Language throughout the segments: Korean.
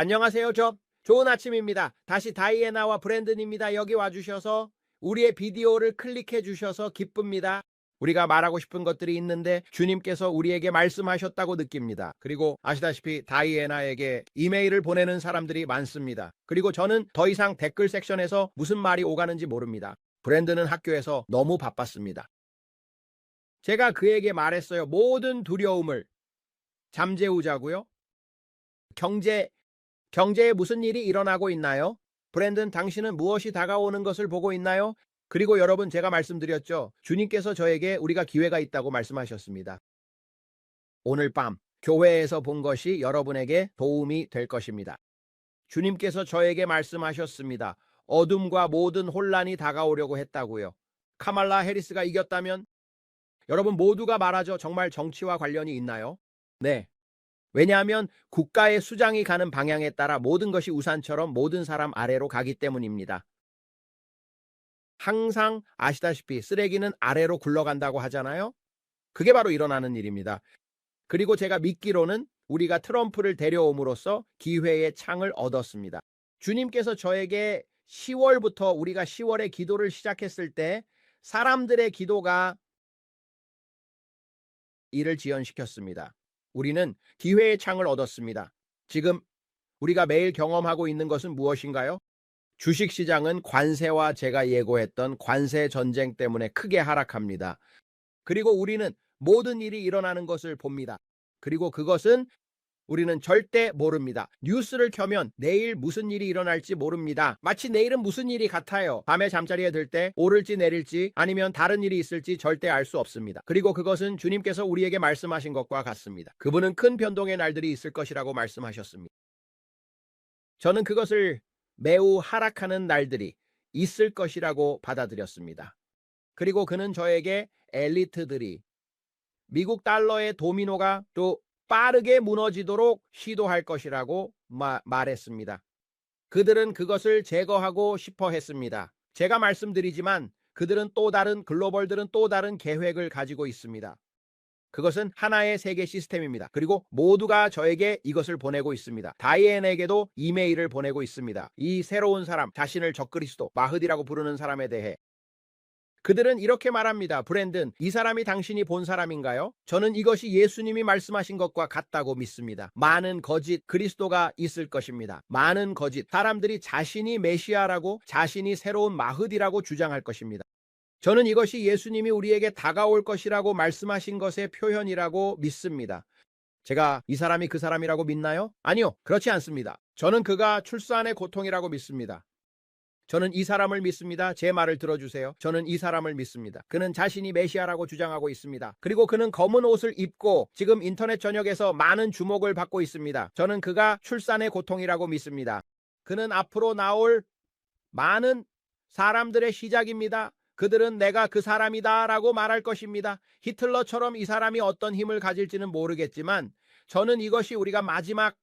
안녕하세요. 좋은 아침입니다. 다시 다이애나와 브랜든입니다. 여기 와주셔서 우리의 비디오를 클릭해 주셔서 기쁩니다. 우리가 말하고 싶은 것들이 있는데 주님께서 우리에게 말씀하셨다고 느낍니다. 그리고 아시다시피 다이애나에게 이메일을 보내는 사람들이 많습니다. 그리고 저는 더 이상 댓글 섹션에서 무슨 말이 오가는지 모릅니다. 브랜든은 학교에서 너무 바빴습니다. 제가 그에게 말했어요. 모든 두려움을 잠재우자고요. 경제에 무슨 일이 일어나고 있나요? 브랜든, 당신은 무엇이 다가오는 것을 보고 있나요? 그리고 여러분, 제가 말씀드렸죠. 주님께서 저에게 우리가 기회가 있다고 말씀하셨습니다. 오늘 밤 교회에서 본 것이 여러분에게 도움이 될 것입니다. 주님께서 저에게 말씀하셨습니다. 어둠과 모든 혼란이 다가오려고 했다고요. 카말라 해리스가 이겼다면? 여러분 모두가 말하죠. 정말 정치와 관련이 있나요? 네. 왜냐하면 국가의 수장이 가는 방향에 따라 모든 것이 우산처럼 모든 사람 아래로 가기 때문입니다. 항상 아시다시피 쓰레기는 아래로 굴러간다고 하잖아요. 그게 바로 일어나는 일입니다. 그리고 제가 믿기로는 우리가 트럼프를 데려옴으로써 기회의 창을 얻었습니다. 주님께서 저에게 10월부터 우리가 10월에 기도를 시작했을 때 사람들의 기도가 이를 지연시켰습니다. 우리는 기회의 창을 얻었습니다. 지금 우리가 매일 경험하고 있는 것은 무엇인가요? 주식시장은 관세와 제가 예고했던 관세 전쟁 때문에 크게 하락합니다. 그리고 우리는 모든 일이 일어나는 것을 봅니다. 그리고 그것은 우리는 절대 모릅니다. 뉴스를 켜면 내일 무슨 일이 일어날지 모릅니다. 마치 내일은 무슨 일이 같아요. 밤에 잠자리에 들 때 오를지 내릴지 아니면 다른 일이 있을지 절대 알 수 없습니다. 그리고 그것은 주님께서 우리에게 말씀하신 것과 같습니다. 그분은 큰 변동의 날들이 있을 것이라고 말씀하셨습니다. 저는 그것을 매우 하락하는 날들이 있을 것이라고 받아들였습니다. 그리고 그는 저에게 엘리트들이 미국 달러의 도미노가 또 빠르게 무너지도록 시도할 것이라고 말했습니다. 그들은 그것을 제거하고 싶어 했습니다. 제가 말씀드리지만 그들은 또 다른 글로벌들은 또 다른 계획을 가지고 있습니다. 그것은 하나의 세계 시스템입니다. 그리고 모두가 저에게 이것을 보내고 있습니다. 다이앤에게도 이메일을 보내고 있습니다. 이 새로운 사람, 자신을 적그리스도, 마흐디라고 부르는 사람에 대해 그들은 이렇게 말합니다. 브랜든, 이 사람이 당신이 본 사람인가요? 저는 이것이 예수님이 말씀하신 것과 같다고 믿습니다. 많은 거짓 그리스도가 있을 것입니다. 많은 거짓 사람들이 자신이 메시아라고 자신이 새로운 마흐디라고 주장할 것입니다. 저는 이것이 예수님이 우리에게 다가올 것이라고 말씀하신 것의 표현이라고 믿습니다. 제가 이 사람이 그 사람이라고 믿나요? 아니요, 그렇지 않습니다. 저는 그가 출산의 고통이라고 믿습니다. 저는 이 사람을 믿습니다. 제 말을 들어주세요. 저는 이 사람을 믿습니다. 그는 자신이 메시아라고 주장하고 있습니다. 그리고 그는 검은 옷을 입고 지금 인터넷 전역에서 많은 주목을 받고 있습니다. 저는 그가 출산의 고통이라고 믿습니다. 그는 앞으로 나올 많은 사람들의 시작입니다. 그들은 내가 그 사람이다 라고 말할 것입니다. 히틀러처럼 이 사람이 어떤 힘을 가질지는 모르겠지만 저는 이것이 우리가 마지막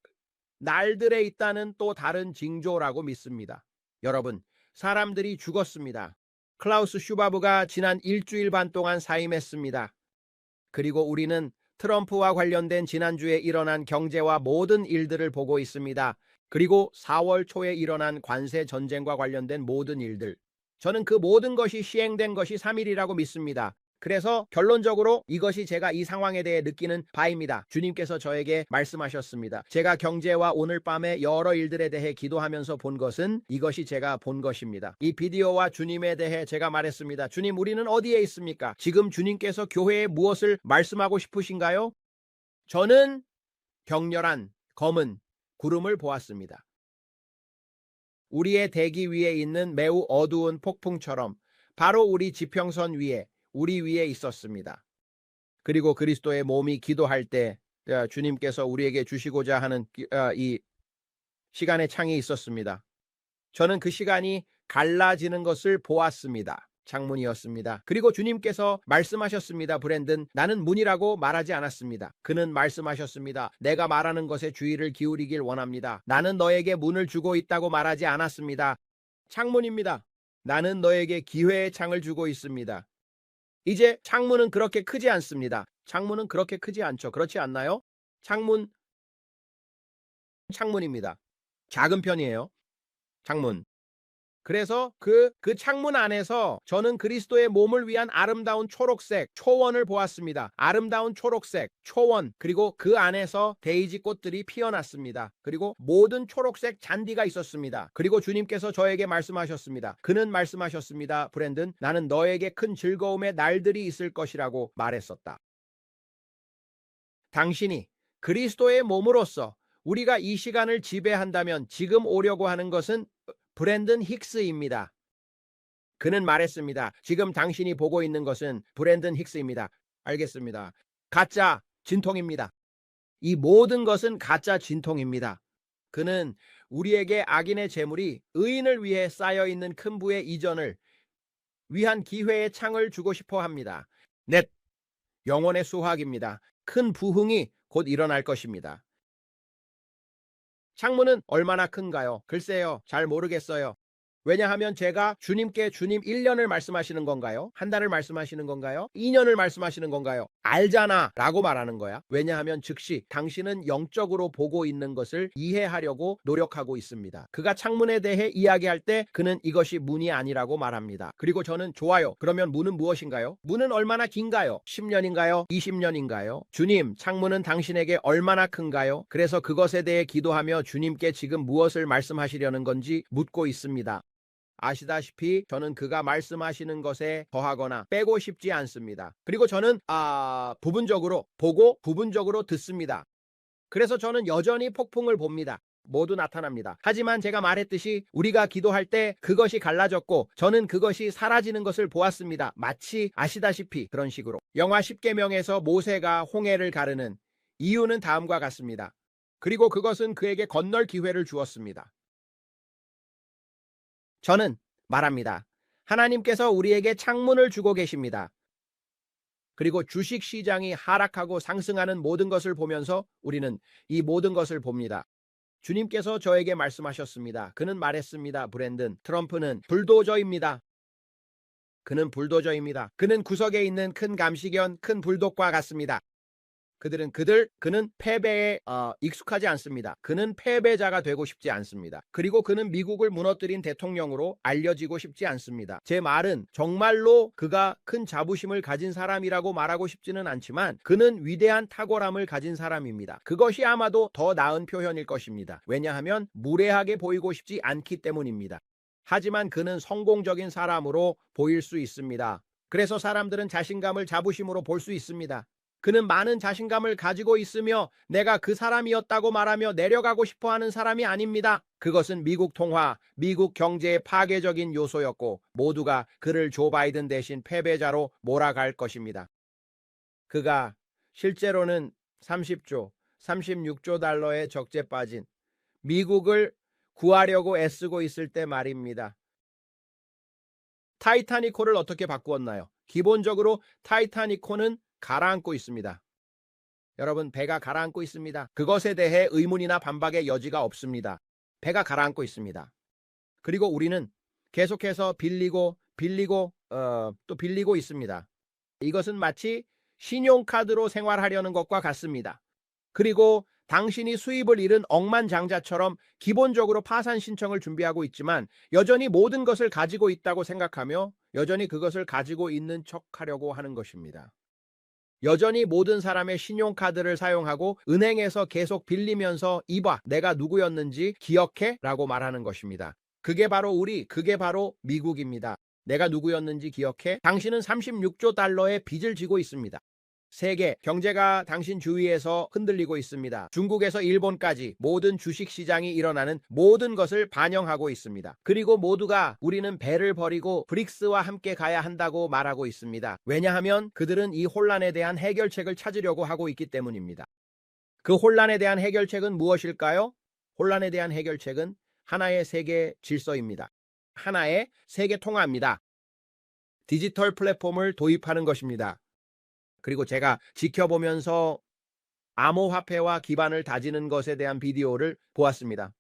날들에 있다는 또 다른 징조라고 믿습니다. 여러분, 사람들이 죽었습니다. 클라우스 슈바브가 지난 일주일 반 동안 사임했습니다. 그리고 우리는 트럼프와 관련된 지난주에 일어난 경제와 모든 일들을 보고 있습니다. 그리고 4월 초에 일어난 관세 전쟁과 관련된 모든 일들. 저는 그 모든 것이 시행된 것이 3일이라고 믿습니다. 그래서 결론적으로 이것이 제가 이 상황에 대해 느끼는 바입니다. 주님께서 저에게 말씀하셨습니다. 제가 경제와 오늘 밤에 여러 일들에 대해 기도하면서 본 것은 이것이 제가 본 것입니다. 이 비디오와 주님에 대해 제가 말했습니다. 주님, 우리는 어디에 있습니까? 지금 주님께서 교회에 무엇을 말씀하고 싶으신가요? 저는 격렬한 검은 구름을 보았습니다. 우리의 대기 위에 있는 매우 어두운 폭풍처럼 바로 우리 지평선 위에 우리 위에 있었습니다. 그리고 그리스도의 몸이 기도할 때 주님께서 우리에게 주시고자 하는 이 시간의 창이 있었습니다. 저는 그 시간이 갈라지는 것을 보았습니다. 창문이었습니다. 그리고 주님께서 말씀하셨습니다. 브랜든, 나는 문이라고 말하지 않았습니다. 그는 말씀하셨습니다. 내가 말하는 것에 주의를 기울이길 원합니다. 나는 너에게 문을 주고 있다고 말하지 않았습니다. 창문입니다. 나는 너에게 기회의 창을 주고 있습니다. 이제 창문은 그렇게 크지 않습니다. 창문은 그렇게 크지 않죠. 그렇지 않나요? 창문입니다. 작은 편이에요. 창문. 그래서 그 창문 안에서 저는 그리스도의 몸을 위한 아름다운 초록색 초원을 보았습니다. 아름다운 초록색 초원, 그리고 그 안에서 데이지 꽃들이 피어났습니다. 그리고 모든 초록색 잔디가 있었습니다. 그리고 주님께서 저에게 말씀하셨습니다. 그는 말씀하셨습니다. 브랜든, 나는 너에게 큰 즐거움의 날들이 있을 것이라고 말했었다. 당신이 그리스도의 몸으로서 우리가 이 시간을 지배한다면 지금 오려고 하는 것은 브랜든 힉스입니다. 그는 말했습니다. 지금 당신이 보고 있는 것은 브랜든 힉스입니다. 알겠습니다. 가짜 진통입니다. 이 모든 것은 가짜 진통입니다. 그는 우리에게 악인의 재물이 의인을 위해 쌓여 있는 큰 부의 이전을 위한 기회의 창을 주고 싶어 합니다. 넷, 영혼의 수확입니다. 큰 부흥이 곧 일어날 것입니다. 창문은 얼마나 큰가요? 글쎄요, 잘 모르겠어요. 왜냐하면 제가 주님께 주님 1년을 말씀하시는 건가요? 한 달을 말씀하시는 건가요? 2년을 말씀하시는 건가요? 알잖아 라고 말하는 거야. 왜냐하면 즉시 당신은 영적으로 보고 있는 것을 이해하려고 노력하고 있습니다. 그가 창문에 대해 이야기할 때 그는 이것이 문이 아니라고 말합니다. 그리고 저는 좋아요. 그러면 문은 무엇인가요? 문은 얼마나 긴가요? 10년인가요? 20년인가요? 주님, 창문은 당신에게 얼마나 큰가요? 그래서 그것에 대해 기도하며 주님께 지금 무엇을 말씀하시려는 건지 묻고 있습니다. 아시다시피 저는 그가 말씀하시는 것에 더하거나 빼고 싶지 않습니다. 그리고 저는 부분적으로 보고 부분적으로 듣습니다. 그래서 저는 여전히 폭풍을 봅니다. 모두 나타납니다. 하지만 제가 말했듯이 우리가 기도할 때 그것이 갈라졌고 저는 그것이 사라지는 것을 보았습니다. 마치 아시다시피 그런 식으로. 영화 10계명에서 모세가 홍해를 가르는 이유는 다음과 같습니다. 그리고 그것은 그에게 건널 기회를 주었습니다. 저는 말합니다. 하나님께서 우리에게 창문을 주고 계십니다. 그리고 주식 시장이 하락하고 상승하는 모든 것을 보면서 우리는 이 모든 것을 봅니다. 주님께서 저에게 말씀하셨습니다. 그는 말했습니다. 브랜든, 트럼프는 불도저입니다. 그는 불도저입니다. 그는 구석에 있는 큰 감시견, 큰 불독과 같습니다. 그는 패배에 익숙하지 않습니다. 그는 패배자가 되고 싶지 않습니다. 그리고 그는 미국을 무너뜨린 대통령으로 알려지고 싶지 않습니다. 제 말은 정말로 그가 큰 자부심을 가진 사람이라고 말하고 싶지는 않지만 그는 위대한 탁월함을 가진 사람입니다. 그것이 아마도 더 나은 표현일 것입니다. 왜냐하면 무례하게 보이고 싶지 않기 때문입니다. 하지만 그는 성공적인 사람으로 보일 수 있습니다. 그래서 사람들은 자신감을 자부심으로 볼 수 있습니다. 그는 많은 자신감을 가지고 있으며 내가 그 사람이었다고 말하며 내려가고 싶어하는 사람이 아닙니다. 그것은 미국 통화, 미국 경제의 파괴적인 요소였고 모두가 그를 조 바이든 대신 패배자로 몰아갈 것입니다. 그가 실제로는 30조, 36조 달러의 적재 빠진 미국을 구하려고 애쓰고 있을 때 말입니다. 타이타닉호를 어떻게 바꾸었나요? 기본적으로 타이타닉호는 가라앉고 있습니다. 여러분, 배가 가라앉고 있습니다. 그것에 대해 의문이나 반박의 여지가 없습니다. 배가 가라앉고 있습니다. 그리고 우리는 계속해서 빌리고 또 빌리고 있습니다. 이것은 마치 신용카드로 생활하려는 것과 같습니다. 그리고 당신이 수입을 잃은 억만장자처럼 기본적으로 파산 신청을 준비하고 있지만 여전히 모든 것을 가지고 있다고 생각하며 여전히 그것을 가지고 있는 척하려고 하는 것입니다. 여전히 모든 사람의 신용카드를 사용하고 은행에서 계속 빌리면서 이봐, 내가 누구였는지 기억해? 라고 말하는 것입니다. 그게 바로 그게 바로 미국입니다. 내가 누구였는지 기억해? 당신은 36조 달러의 빚을 지고 있습니다. 세계 경제가 당신 주위에서 흔들리고 있습니다. 중국에서 일본까지 모든 주식시장이 일어나는 모든 것을 반영하고 있습니다. 그리고 모두가 우리는 배를 버리고 브릭스와 함께 가야 한다고 말하고 있습니다. 왜냐하면 그들은 이 혼란에 대한 해결책을 찾으려고 하고 있기 때문입니다. 그 혼란에 대한 해결책은 무엇일까요? 혼란에 대한 해결책은 하나의 세계 질서입니다. 하나의 세계 통화입니다. 디지털 플랫폼을 도입하는 것입니다. 그리고 제가 지켜보면서 암호화폐와 기반을 다지는 것에 대한 비디오를 보았습니다.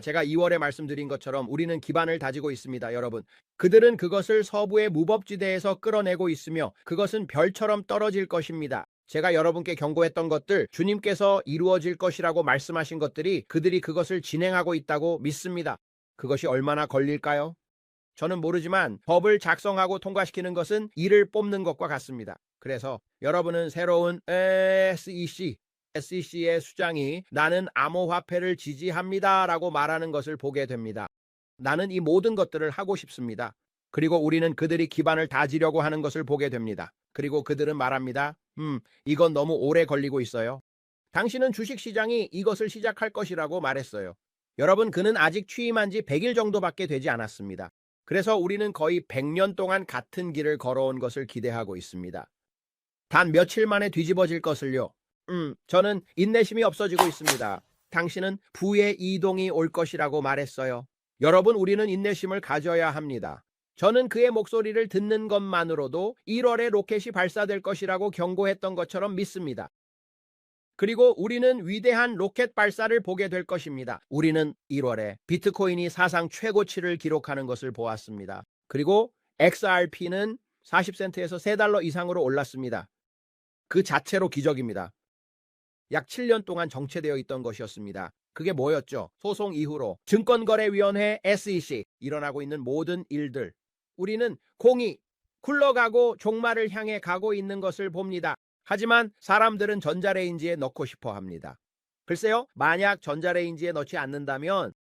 제가 2월에 말씀드린 것처럼 우리는 기반을 다지고 있습니다, 여러분. 그들은 그것을 서부의 무법지대에서 끌어내고 있으며 그것은 별처럼 떨어질 것입니다. 제가 여러분께 경고했던 것들, 주님께서 이루어질 것이라고 말씀하신 것들이 그들이 그것을 진행하고 있다고 믿습니다. 그것이 얼마나 걸릴까요? 저는 모르지만 법을 작성하고 통과시키는 것은 이를 뽑는 것과 같습니다. 그래서 여러분은 새로운 SEC의 수장이 나는 암호화폐를 지지합니다 라고 말하는 것을 보게 됩니다. 나는 이 모든 것들을 하고 싶습니다. 그리고 우리는 그들이 기반을 다지려고 하는 것을 보게 됩니다. 그리고 그들은 말합니다. 이건 너무 오래 걸리고 있어요. 당신은 주식시장이 이것을 시작할 것이라고 말했어요. 여러분, 그는 아직 취임한 지 100일 정도밖에 되지 않았습니다. 그래서 우리는 거의 100년 동안 같은 길을 걸어온 것을 기대하고 있습니다. 단 며칠 만에 뒤집어질 것을요. 저는 인내심이 없어지고 있습니다. 당신은 부의 이동이 올 것이라고 말했어요. 여러분, 우리는 인내심을 가져야 합니다. 저는 그의 목소리를 듣는 것만으로도 1월에 로켓이 발사될 것이라고 경고했던 것처럼 믿습니다. 그리고 우리는 위대한 로켓 발사를 보게 될 것입니다. 우리는 1월에 비트코인이 사상 최고치를 기록하는 것을 보았습니다. 그리고 XRP는 40센트에서 3달러 이상으로 올랐습니다. 그 자체로 기적입니다. 약 7년 동안 정체되어 있던 것이었습니다. 그게 뭐였죠? 소송 이후로 증권거래위원회 SEC 일어나고 있는 모든 일들. 우리는 공이 굴러가고 종말을 향해 가고 있는 것을 봅니다. 하지만 사람들은 전자레인지에 넣고 싶어 합니다. 글쎄요, 만약 전자레인지에 넣지 않는다면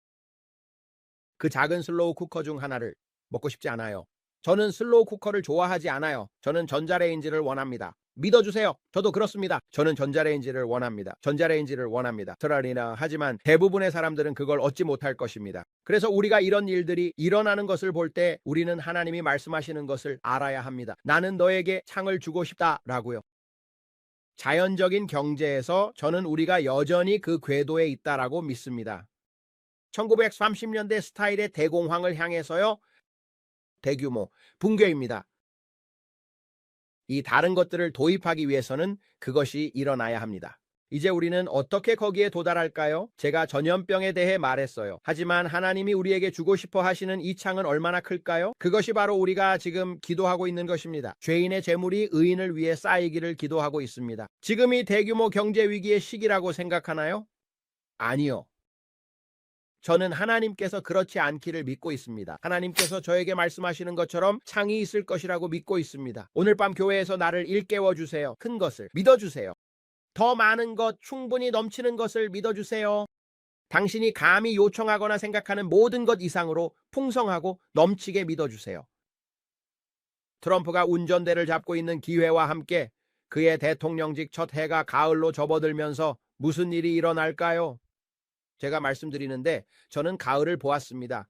그 작은 슬로우 쿠커 중 하나를 먹고 싶지 않아요. 저는 슬로우 쿠커를 좋아하지 않아요. 저는 전자레인지를 원합니다. 믿어주세요. 저도 그렇습니다. 저는 전자레인지를 원합니다. 전자레인지를 원합니다. 트라리나 하지만 대부분의 사람들은 그걸 얻지 못할 것입니다. 그래서 우리가 이런 일들이 일어나는 것을 볼 때 우리는 하나님이 말씀하시는 것을 알아야 합니다. 나는 너에게 창을 주고 싶다라고요. 자연적인 경제에서 저는 우리가 여전히 그 궤도에 있다라고 믿습니다. 1930년대 스타일의 대공황을 향해서요. 대규모 붕괴입니다. 이 다른 것들을 도입하기 위해서는 그것이 일어나야 합니다. 이제 우리는 어떻게 거기에 도달할까요? 제가 전염병에 대해 말했어요. 하지만 하나님이 우리에게 주고 싶어 하시는 이 창은 얼마나 클까요? 그것이 바로 우리가 지금 기도하고 있는 것입니다. 죄인의 재물이 의인을 위해 쌓이기를 기도하고 있습니다. 지금이 대규모 경제 위기의 시기라고 생각하나요? 아니요. 저는 하나님께서 그렇지 않기를 믿고 있습니다. 하나님께서 저에게 말씀하시는 것처럼 창이 있을 것이라고 믿고 있습니다. 오늘 밤 교회에서 나를 일깨워 주세요. 큰 것을 믿어주세요. 더 많은 것, 충분히 넘치는 것을 믿어주세요. 당신이 감히 요청하거나 생각하는 모든 것 이상으로 풍성하고 넘치게 믿어주세요. 트럼프가 운전대를 잡고 있는 기회와 함께 그의 대통령직 첫 해가 가을로 접어들면서 무슨 일이 일어날까요? 제가 말씀드리는데 저는 가을을 보았습니다.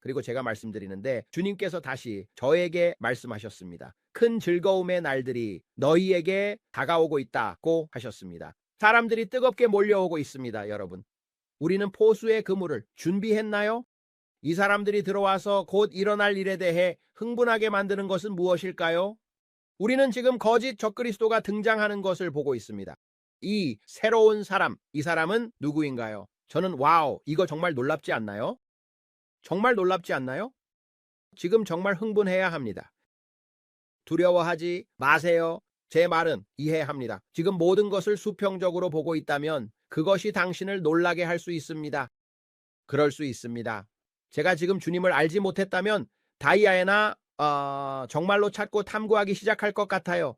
그리고 제가 말씀드리는데 주님께서 다시 저에게 말씀하셨습니다. 큰 즐거움의 날들이 너희에게 다가오고 있다고 하셨습니다. 사람들이 뜨겁게 몰려오고 있습니다, 여러분. 우리는 포수의 그물을 준비했나요? 이 사람들이 들어와서 곧 일어날 일에 대해 흥분하게 만드는 것은 무엇일까요? 우리는 지금 거짓 적그리스도가 등장하는 것을 보고 있습니다. 이 새로운 사람, 이 사람은 누구인가요? 저는 와우, 이거 정말 놀랍지 않나요? 정말 놀랍지 않나요? 지금 정말 흥분해야 합니다. 두려워하지 마세요. 제 말은 이해합니다. 지금 모든 것을 수평적으로 보고 있다면 그것이 당신을 놀라게 할 수 있습니다. 그럴 수 있습니다. 제가 지금 주님을 알지 못했다면 다이아에나 정말로 찾고 탐구하기 시작할 것 같아요.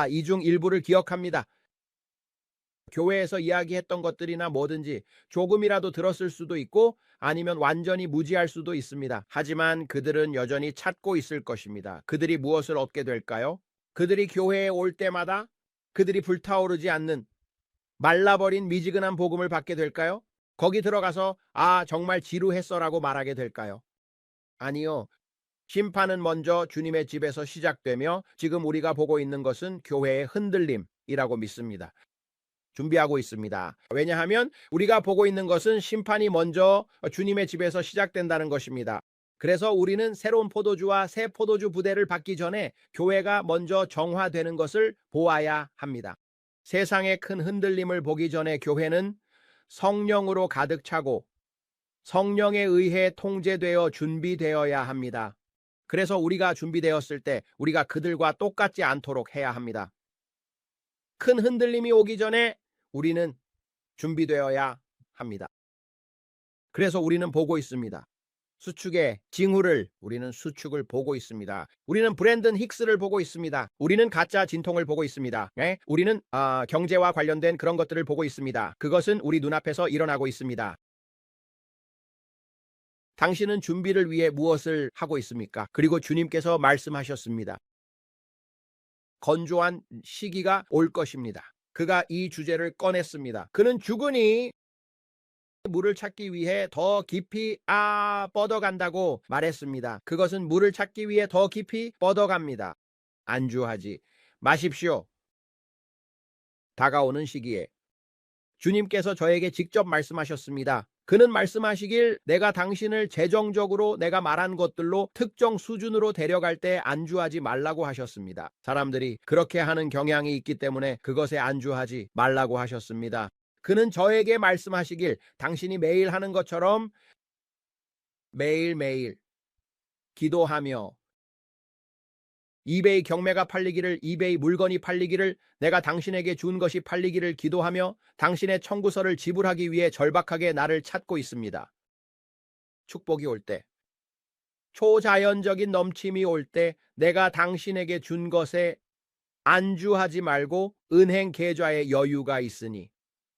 이 중 일부를 기억합니다. 교회에서 이야기했던 것들이나 뭐든지 조금이라도 들었을 수도 있고 아니면 완전히 무지할 수도 있습니다. 하지만 그들은 여전히 찾고 있을 것입니다. 그들이 무엇을 얻게 될까요? 그들이 교회에 올 때마다 그들이 불타오르지 않는 말라버린 미지근한 복음을 받게 될까요? 거기 들어가서 정말 지루했어라고 말하게 될까요? 아니요. 심판은 먼저 주님의 집에서 시작되며 지금 우리가 보고 있는 것은 교회의 흔들림이라고 믿습니다. 준비하고 있습니다. 왜냐하면 우리가 보고 있는 것은 심판이 먼저 주님의 집에서 시작된다는 것입니다. 그래서 우리는 새로운 포도주와 새 포도주 부대를 받기 전에 교회가 먼저 정화되는 것을 보아야 합니다. 세상의 큰 흔들림을 보기 전에 교회는 성령으로 가득 차고 성령에 의해 통제되어 준비되어야 합니다. 그래서 우리가 준비되었을 때 우리가 그들과 똑같지 않도록 해야 합니다. 큰 흔들림이 오기 전에 우리는 준비되어야 합니다. 그래서 우리는 보고 있습니다. 수축의 징후를, 우리는 수축을 보고 있습니다. 우리는 브랜든 힉스를 보고 있습니다. 우리는 가짜 진통을 보고 있습니다. 네? 우리는 경제와 관련된 그런 것들을 보고 있습니다. 그것은 우리 눈앞에서 일어나고 있습니다. 당신은 준비를 위해 무엇을 하고 있습니까? 그리고 주님께서 말씀하셨습니다. 건조한 시기가 올 것입니다. 그가 이 주제를 꺼냈습니다. 그는 죽으니 물을 찾기 위해 더 깊이 뻗어간다고 말했습니다. 그것은 물을 찾기 위해 더 깊이 뻗어갑니다. 안주하지 마십시오. 다가오는 시기에 주님께서 저에게 직접 말씀하셨습니다. 그는 말씀하시길 내가 당신을 재정적으로 내가 말한 것들로 특정 수준으로 데려갈 때 안주하지 말라고 하셨습니다. 사람들이 그렇게 하는 경향이 있기 때문에 그것에 안주하지 말라고 하셨습니다. 그는 저에게 말씀하시길 당신이 매일 하는 것처럼 매일매일 기도하며 이베이 경매가 팔리기를, 이베이 물건이 팔리기를, 내가 당신에게 준 것이 팔리기를 기도하며 당신의 청구서를 지불하기 위해 절박하게 나를 찾고 있습니다. 축복이 올 때, 초자연적인 넘침이 올 때 내가 당신에게 준 것에 안주하지 말고 은행 계좌에 여유가 있으니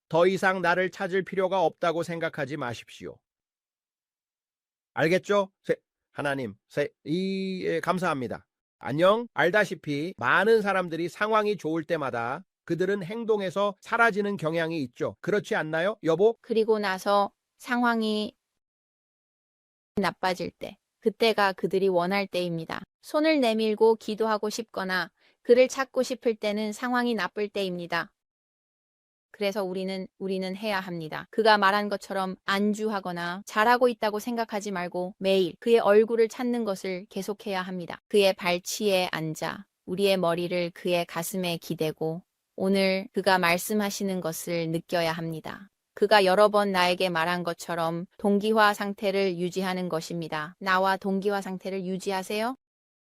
더 이상 나를 찾을 필요가 없다고 생각하지 마십시오. 알겠죠? 하나님, 감사합니다. 안녕. 알다시피 많은 사람들이 상황이 좋을 때마다 그들은 행동에서 사라지는 경향이 있죠. 그렇지 않나요, 여보? 그리고 나서 상황이 나빠질 때, 그때가 그들이 원할 때입니다. 손을 내밀고 기도하고 싶거나 그를 찾고 싶을 때는 상황이 나쁠 때입니다. 그래서 우리는 해야 합니다. 그가 말한 것처럼 안주하거나 잘하고 있다고 생각하지 말고 매일 그의 얼굴을 찾는 것을 계속해야 합니다. 그의 발치에 앉아 우리의 머리를 그의 가슴에 기대고 오늘 그가 말씀하시는 것을 느껴야 합니다. 그가 여러 번 나에게 말한 것처럼 동기화 상태를 유지하는 것입니다. 나와 동기화 상태를 유지하세요.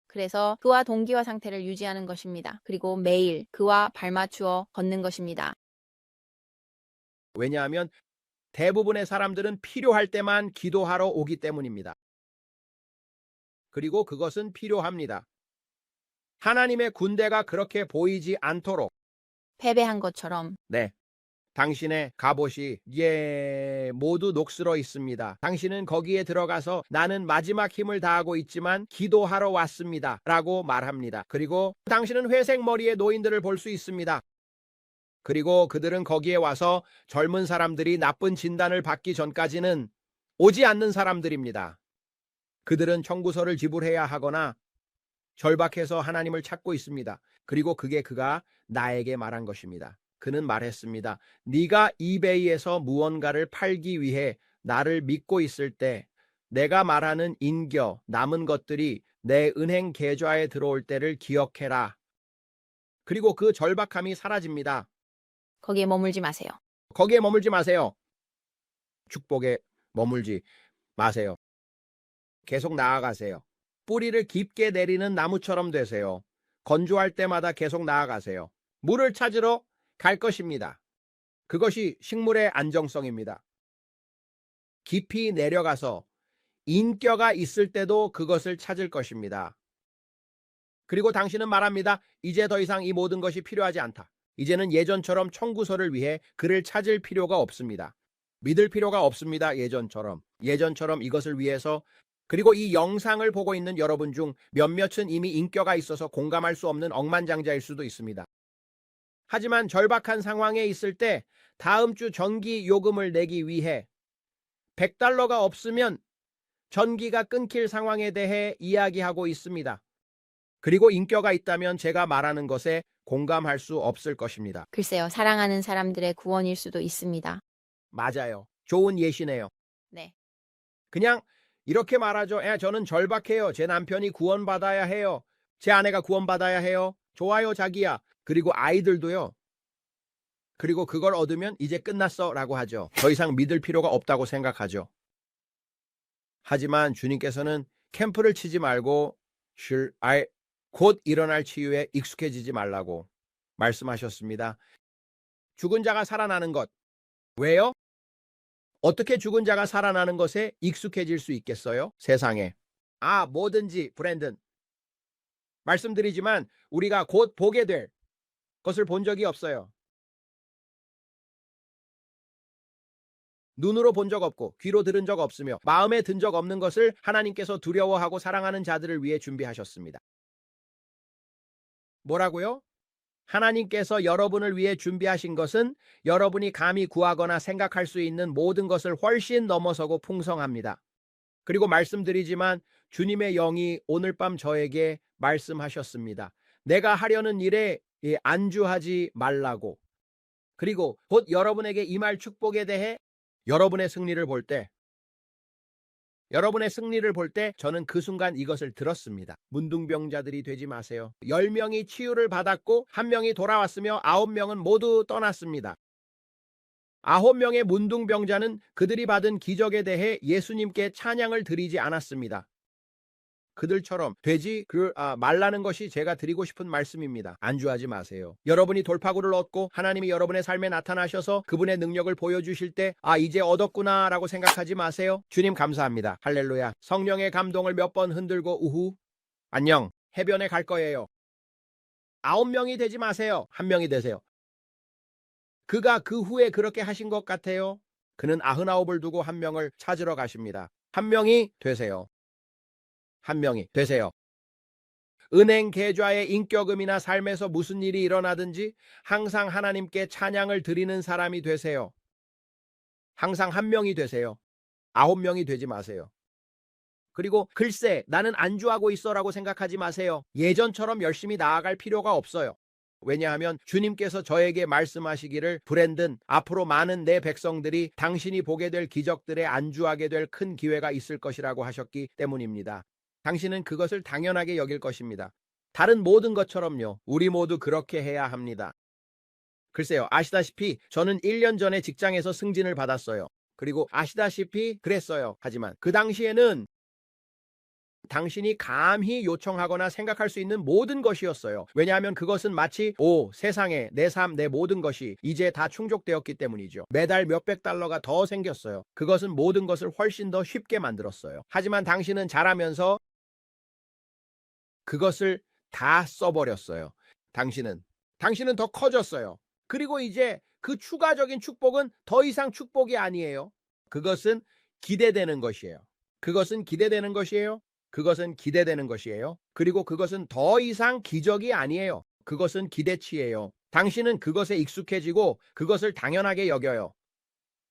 그래서 그와 동기화 상태를 유지하는 것입니다. 그리고 매일 그와 발맞추어 걷는 것입니다. 왜냐하면 대부분의 사람들은 필요할 때만 기도하러 오기 때문입니다. 그리고 그것은 필요합니다. 하나님의 군대가 그렇게 보이지 않도록 패배한 것처럼 당신의 갑옷이 모두 녹슬어 있습니다. 당신은 거기에 들어가서 나는 마지막 힘을 다하고 있지만 기도하러 왔습니다. 라고 말합니다. 그리고 당신은 회색 머리의 노인들을 볼 수 있습니다. 그리고 그들은 거기에 와서 젊은 사람들이 나쁜 진단을 받기 전까지는 오지 않는 사람들입니다. 그들은 청구서를 지불해야 하거나 절박해서 하나님을 찾고 있습니다. 그리고 그가 나에게 말한 것입니다. 그는 말했습니다. 네가 이베이에서 무언가를 팔기 위해 나를 믿고 있을 때 내가 말하는 남은 것들이 내 은행 계좌에 들어올 때를 기억해라. 그리고 그 절박함이 사라집니다. 거기에 머물지 마세요. 거기에 머물지 마세요. 축복에 머물지 마세요. 계속 나아가세요. 뿌리를 깊게 내리는 나무처럼 되세요. 건조할 때마다 계속 나아가세요. 물을 찾으러 갈 것입니다. 그것이 식물의 안정성입니다. 깊이 내려가서 인격가 있을 때도 그것을 찾을 것입니다. 그리고 당신은 말합니다. 이제 더 이상 이 모든 것이 필요하지 않다. 이제는 예전처럼 청구서를 위해 그를 찾을 필요가 없습니다. 믿을 필요가 없습니다. 예전처럼 이것을 위해서. 그리고 이 영상을 보고 있는 여러분 중 몇몇은 이미 인격가 있어서 공감할 수 없는 억만장자일 수도 있습니다. 하지만 절박한 상황에 있을 때 다음 주 전기 요금을 내기 위해 $100가 없으면 전기가 끊길 상황에 대해 이야기하고 있습니다. 그리고 인격가 있다면 제가 말하는 것에 공감할 수 없을 것입니다. 글쎄요, 사랑하는 사람들의 구원일 수도 있습니다. 맞아요. 좋은 예시네요. 네. 그냥 이렇게 말하죠. 저는 절박해요. 제 남편이 구원받아야 해요. 제 아내가 구원받아야 해요. 좋아요, 자기야. 그리고 아이들도요. 그리고 그걸 얻으면 이제 끝났어 라고 하죠. 더 이상 믿을 필요가 없다고 생각하죠. 하지만 주님께서는 캠프를 치지 말고 곧 일어날 치유에 익숙해지지 말라고 말씀하셨습니다. 죽은 자가 살아나는 것. 왜요? 어떻게 죽은 자가 살아나는 것에 익숙해질 수 있겠어요? 세상에. 뭐든지 브랜든. 말씀드리지만 우리가 곧 보게 될 것을 본 적이 없어요. 눈으로 본 적 없고 귀로 들은 적 없으며 마음에 든 적 없는 것을 하나님께서 두려워하고 사랑하는 자들을 위해 준비하셨습니다. 뭐라고요? 하나님께서 여러분을 위해 준비하신 것은 여러분이 감히 구하거나 생각할 수 있는 모든 것을 훨씬 넘어서고 풍성합니다. 그리고 말씀드리지만 주님의 영이 오늘 밤 저에게 말씀하셨습니다. 내가 하려는 일에 안주하지 말라고. 그리고 곧 여러분에게 임할 축복에 대해 여러분의 승리를 볼 때 저는 그 순간 이것을 들었습니다. 문둥병자들이 되지 마세요. 10명이 치유를 받았고 1명이 돌아왔으며 9명은 모두 떠났습니다. 9명의 문둥병자는 그들이 받은 기적에 대해 예수님께 찬양을 드리지 않았습니다. 그들처럼 되지 말라는 것이 제가 드리고 싶은 말씀입니다. 안주하지 마세요. 여러분이 돌파구를 얻고 하나님이 여러분의 삶에 나타나셔서 그분의 능력을 보여주실 때 이제 얻었구나 라고 생각하지 마세요. 주님 감사합니다. 할렐루야. 성령의 감동을 몇 번 흔들고 우후 안녕 해변에 갈 거예요. 9명이 되지 마세요. 1명이 되세요. 그가 그 후에 그렇게 하신 것 같아요. 그는 99을 두고 1명을 찾으러 가십니다. 1명이 되세요. 1명이 되세요. 은행 계좌의 인격음이나 삶에서 무슨 일이 일어나든지 항상 하나님께 찬양을 드리는 사람이 되세요. 항상 1명이 되세요. 9명이 되지 마세요. 그리고 글쎄 나는 안주하고 있어라고 생각하지 마세요. 예전처럼 열심히 나아갈 필요가 없어요. 왜냐하면 주님께서 저에게 말씀하시기를 브랜든 앞으로 많은 내 백성들이 당신이 보게 될 기적들에 안주하게 될 큰 기회가 있을 것이라고 하셨기 때문입니다. 당신은 그것을 당연하게 여길 것입니다. 다른 모든 것처럼요. 우리 모두 그렇게 해야 합니다. 글쎄요. 아시다시피 저는 1년 전에 직장에서 승진을 받았어요. 그리고 아시다시피 그랬어요. 하지만 그 당시에는 당신이 감히 요청하거나 생각할 수 있는 모든 것이었어요. 왜냐하면 그것은 마치 세상에 내 삶, 내 모든 것이 이제 다 충족되었기 때문이죠. 매달 몇백 달러가 더 생겼어요. 그것은 모든 것을 훨씬 더 쉽게 만들었어요. 하지만 당신은 자라면서 그것을 다 써버렸어요. 당신은 더 커졌어요. 그리고 이제 그 추가적인 축복은 더 이상 축복이 아니에요. 그것은 기대되는 것이에요. 그것은 기대되는 것이에요. 그것은 기대되는 것이에요. 그리고 그것은 더 이상 기적이 아니에요. 그것은 기대치예요. 당신은 그것에 익숙해지고 그것을 당연하게 여겨요.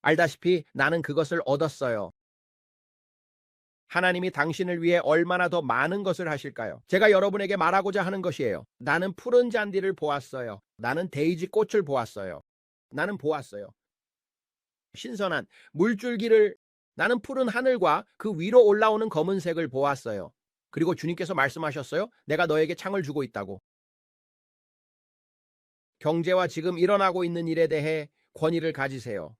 알다시피 나는 그것을 얻었어요. 하나님이 당신을 위해 얼마나 더 많은 것을 하실까요? 제가 여러분에게 말하고자 하는 것이에요. 나는 푸른 잔디를 보았어요. 나는 데이지 꽃을 보았어요. 나는 보았어요. 신선한 물줄기를 나는 푸른 하늘과 그 위로 올라오는 검은색을 보았어요. 그리고 주님께서 말씀하셨어요. 내가 너에게 창을 주고 있다고. 경제와 지금 일어나고 있는 일에 대해 권위를 가지세요.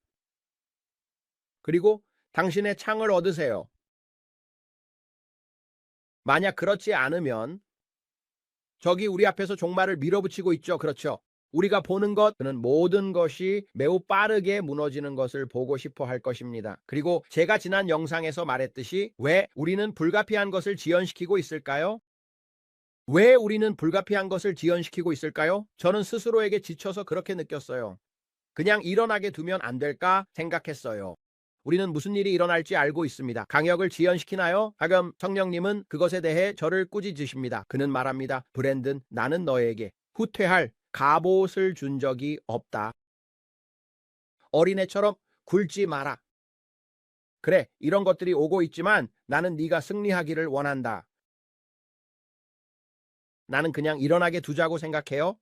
그리고 당신의 창을 얻으세요. 만약 그렇지 않으면 저기 우리 앞에서 종말을 밀어붙이고 있죠. 그렇죠. 우리가 보는 것, 그는 모든 것이 매우 빠르게 무너지는 것을 보고 싶어 할 것입니다. 그리고 제가 지난 영상에서 말했듯이 왜 우리는 불가피한 것을 지연시키고 있을까요? 왜 우리는 불가피한 것을 지연시키고 있을까요? 저는 스스로에게 지쳐서 그렇게 느꼈어요. 그냥 일어나게 두면 안 될까 생각했어요. 우리는 무슨 일이 일어날지 알고 있습니다. 강역을 지연시키나요? 하금 성령님은 그것에 대해 저를 꾸짖으십니다. 그는 말합니다. 브랜든, 나는 너에게 후퇴할 갑옷을 준 적이 없다. 어린애처럼 굴지 마라. 그래, 이런 것들이 오고 있지만 나는 네가 승리하기를 원한다. 나는 그냥 일어나게 두자고 생각해요.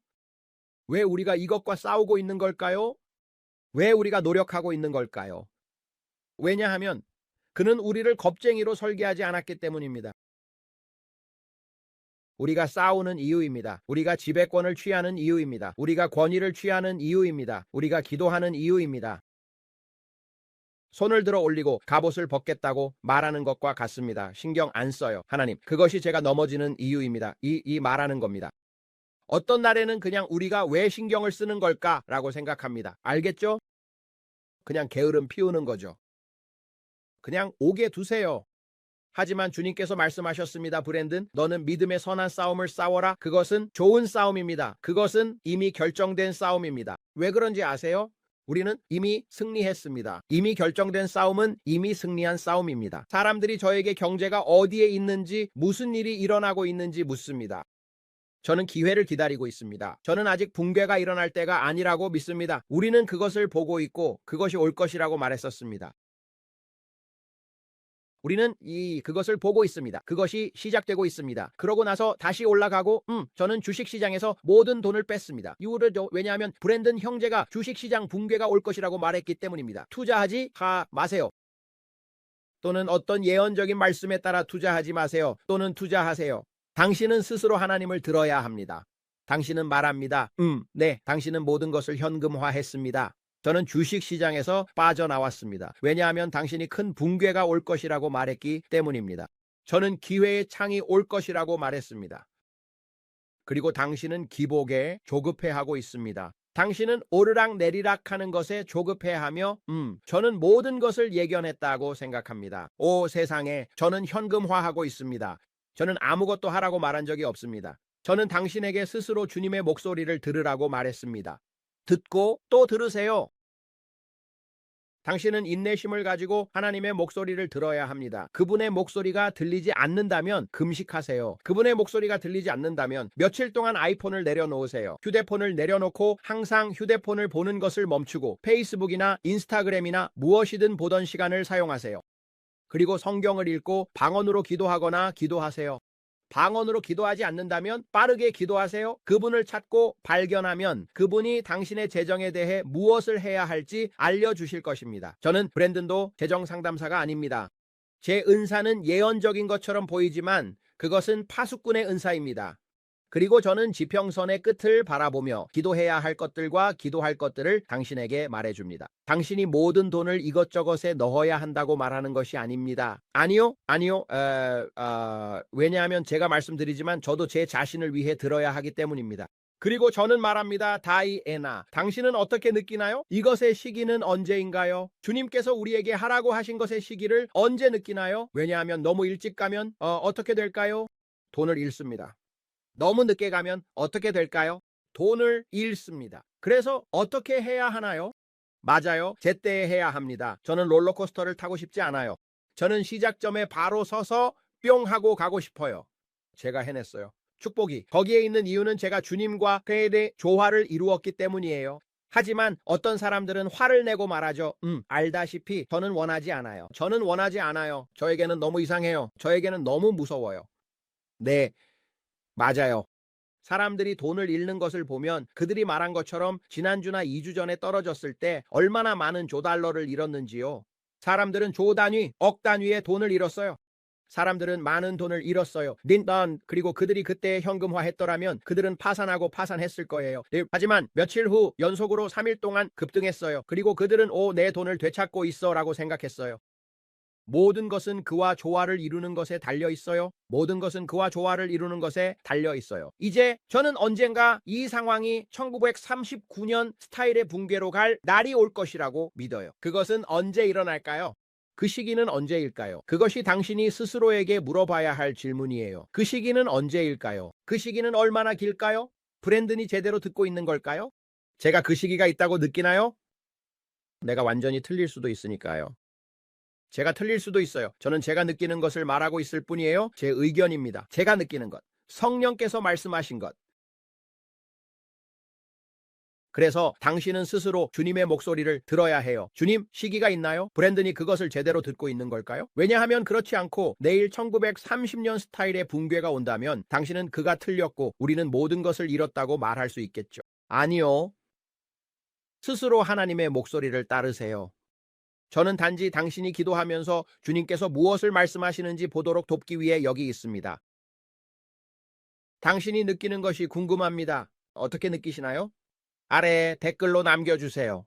왜 우리가 이것과 싸우고 있는 걸까요? 왜 우리가 노력하고 있는 걸까요? 왜냐하면 그는 우리를 겁쟁이로 설계하지 않았기 때문입니다. 우리가 싸우는 이유입니다. 우리가 지배권을 취하는 이유입니다. 우리가 권위를 취하는 이유입니다. 우리가 기도하는 이유입니다. 손을 들어 올리고 갑옷을 벗겠다고 말하는 것과 같습니다. 신경 안 써요. 하나님, 그것이 제가 넘어지는 이유입니다. 이 말하는 겁니다. 어떤 날에는 그냥 우리가 왜 신경을 쓰는 걸까라고 생각합니다. 알겠죠? 그냥 게으름 피우는 거죠. 그냥 오게 두세요. 하지만 주님께서 말씀하셨습니다. 브랜든, 너는 믿음의 선한 싸움을 싸워라. 그것은 좋은 싸움입니다. 그것은 이미 결정된 싸움입니다. 왜 그런지 아세요? 우리는 이미 승리했습니다. 이미 결정된 싸움은 이미 승리한 싸움입니다. 사람들이 저에게 경제가 어디에 있는지, 무슨 일이 일어나고 있는지 묻습니다. 저는 기회를 기다리고 있습니다. 저는 아직 붕괴가 일어날 때가 아니라고 믿습니다. 우리는 그것을 보고 있고 그것이 올 것이라고 말했었습니다. 우리는 그것을 보고 있습니다. 그것이 시작되고 있습니다. 그러고 나서 다시 올라가고 저는 주식시장에서 모든 돈을 뺐습니다. 이유를 왜냐하면 브랜든 형제가 주식시장 붕괴가 올 것이라고 말했기 때문입니다. 투자하지 마세요. 또는 어떤 예언적인 말씀에 따라 투자하지 마세요. 또는 투자하세요. 당신은 스스로 하나님을 들어야 합니다. 당신은 말합니다. 네, 당신은 모든 것을 현금화했습니다. 저는 주식시장에서 빠져나왔습니다. 왜냐하면 당신이 큰 붕괴가 올 것이라고 말했기 때문입니다. 저는 기회의 창이 올 것이라고 말했습니다. 그리고 당신은 기복에 조급해하고 있습니다. 당신은 오르락 내리락 하는 것에 조급해하며 저는 모든 것을 예견했다고 생각합니다. 오 세상에, 저는 현금화하고 있습니다. 저는 아무것도 하라고 말한 적이 없습니다. 저는 당신에게 스스로 주님의 목소리를 들으라고 말했습니다. 듣고 또 들으세요. 당신은 인내심을 가지고 하나님의 목소리를 들어야 합니다. 그분의 목소리가 들리지 않는다면 금식하세요. 그분의 목소리가 들리지 않는다면 며칠 동안 아이폰을 내려놓으세요. 휴대폰을 내려놓고 항상 휴대폰을 보는 것을 멈추고 페이스북이나 인스타그램이나 무엇이든 보던 시간을 사용하세요. 그리고 성경을 읽고 방언으로 기도하거나 기도하세요. 방언으로 기도하지 않는다면 빠르게 기도하세요. 그분을 찾고 발견하면 그분이 당신의 재정에 대해 무엇을 해야 할지 알려주실 것입니다. 저는 브랜든도 재정 상담사가 아닙니다. 제 은사는 예언적인 것처럼 보이지만 그것은 파수꾼의 은사입니다. 그리고 저는 지평선의 끝을 바라보며 기도해야 할 것들과 기도할 것들을 당신에게 말해줍니다. 당신이 모든 돈을 이것저것에 넣어야 한다고 말하는 것이 아닙니다. 아니요. 왜냐하면 제가 말씀드리지만 저도 제 자신을 위해 들어야 하기 때문입니다. 그리고 저는 말합니다. 다이애나, 당신은 어떻게 느끼나요? 이것의 시기는 언제인가요? 주님께서 우리에게 하라고 하신 것의 시기를 언제 느끼나요? 왜냐하면 너무 일찍 가면 어떻게 될까요? 돈을 잃습니다. 너무 늦게 가면 어떻게 될까요? 돈을 잃습니다. 그래서 어떻게 해야 하나요? 맞아요. 제때에 해야 합니다. 저는 롤러코스터를 타고 싶지 않아요. 저는 시작점에 바로 서서 뿅 하고 가고 싶어요. 제가 해냈어요. 축복이. 거기에 있는 이유는 제가 주님과 그의 조화를 이루었기 때문이에요. 하지만 어떤 사람들은 화를 내고 말하죠. 알다시피 저는 원하지 않아요. 저는 원하지 않아요. 저에게는 너무 이상해요. 저에게는 너무 무서워요. 네. 맞아요. 사람들이 돈을 잃는 것을 보면 그들이 말한 것처럼 지난주나 2주 전에 떨어졌을 때 얼마나 많은 조달러를 잃었는지요. 사람들은 조 단위, 억 단위의 돈을 잃었어요. 사람들은 많은 돈을 잃었어요. 그리고 그들이 그때 현금화했더라면 그들은 파산하고 파산했을 거예요. 하지만 며칠 후 연속으로 3일 동안 급등했어요. 그리고 그들은 내 돈을 되찾고 있어 라고 생각했어요. 모든 것은 그와 조화를 이루는 것에 달려 있어요. 모든 것은 그와 조화를 이루는 것에 달려 있어요. 이제 저는 언젠가 이 상황이 1939년 스타일의 붕괴로 갈 날이 올 것이라고 믿어요. 그것은 언제 일어날까요? 그 시기는 언제일까요? 그것이 당신이 스스로에게 물어봐야 할 질문이에요. 그 시기는 언제일까요? 그 시기는 얼마나 길까요? 브랜든이 제대로 듣고 있는 걸까요? 제가 그 시기가 있다고 느끼나요? 내가 완전히 틀릴 수도 있으니까요. 제가 틀릴 수도 있어요. 저는 제가 느끼는 것을 말하고 있을 뿐이에요. 제 의견입니다. 제가 느끼는 것. 성령께서 말씀하신 것. 그래서 당신은 스스로 주님의 목소리를 들어야 해요. 주님, 시기가 있나요? 브랜든이 그것을 제대로 듣고 있는 걸까요? 왜냐하면 그렇지 않고 내일 1930년 스타일의 붕괴가 온다면 당신은 그가 틀렸고 우리는 모든 것을 잃었다고 말할 수 있겠죠. 아니요. 스스로 하나님의 목소리를 따르세요. 저는 단지 당신이 기도하면서 주님께서 무엇을 말씀하시는지 보도록 돕기 위해 여기 있습니다. 당신이 느끼는 것이 궁금합니다. 어떻게 느끼시나요? 아래에 댓글로 남겨주세요.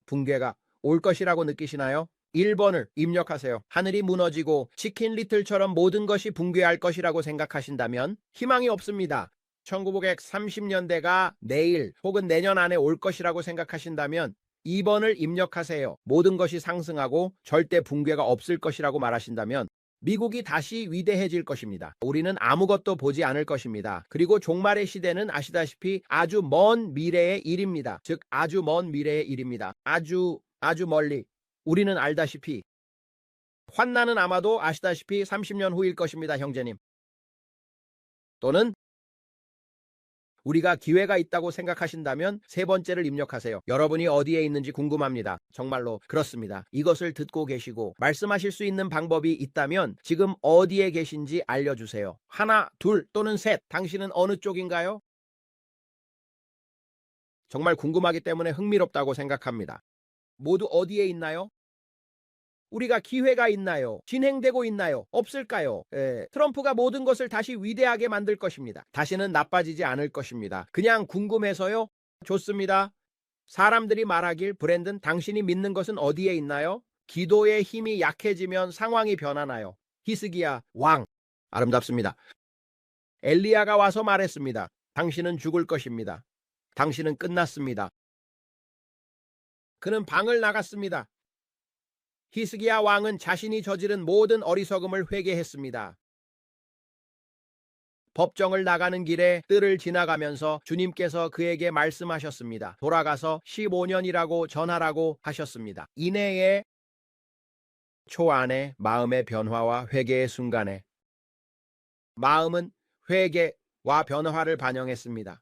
붕괴가 올 것이라고 느끼시나요? 1번을 입력하세요. 하늘이 무너지고 치킨 리틀처럼 모든 것이 붕괴할 것이라고 생각하신다면 희망이 없습니다. 1930년대가 내일 혹은 내년 안에 올 것이라고 생각하신다면 2번을 입력하세요. 모든 것이 상승하고 절대 붕괴가 없을 것이라고 말하신다면 미국이 다시 위대해질 것입니다. 우리는 아무것도 보지 않을 것입니다. 그리고 종말의 시대는 아시다시피 아주 먼 미래의 일입니다. 즉 아주 먼 미래의 일입니다. 아주 멀리. 우리는 알다시피 환난은 아마도 아시다시피 30년 후일 것입니다, 형제님. 또는 우리가 기회가 있다고 생각하신다면 세 번째를 입력하세요. 여러분이 어디에 있는지 궁금합니다. 정말로 그렇습니다. 이것을 듣고 계시고 말씀하실 수 있는 방법이 있다면 지금 어디에 계신지 알려주세요. 하나, 둘 또는 셋. 당신은 어느 쪽인가요? 정말 궁금하기 때문에 흥미롭다고 생각합니다. 모두 어디에 있나요? 우리가 기회가 있나요? 진행되고 있나요? 없을까요? 트럼프가 모든 것을 다시 위대하게 만들 것입니다. 다시는 나빠지지 않을 것입니다. 그냥 궁금해서요? 좋습니다. 사람들이 말하길, 브랜든, 당신이 믿는 것은 어디에 있나요? 기도의 힘이 약해지면 상황이 변하나요? 히스기야 왕. 아름답습니다. 엘리야가 와서 말했습니다. 당신은 죽을 것입니다. 당신은 끝났습니다. 그는 방을 나갔습니다. 히스기야 왕은 자신이 저지른 모든 어리석음을 회개했습니다. 법정을 나가는 길에 뜰을 지나가면서 주님께서 그에게 말씀하셨습니다. 돌아가서 15년이라고 전하라고 하셨습니다. 이내에 초안에 마음의 변화와 회개의 순간에 마음은 회개와 변화를 반영했습니다.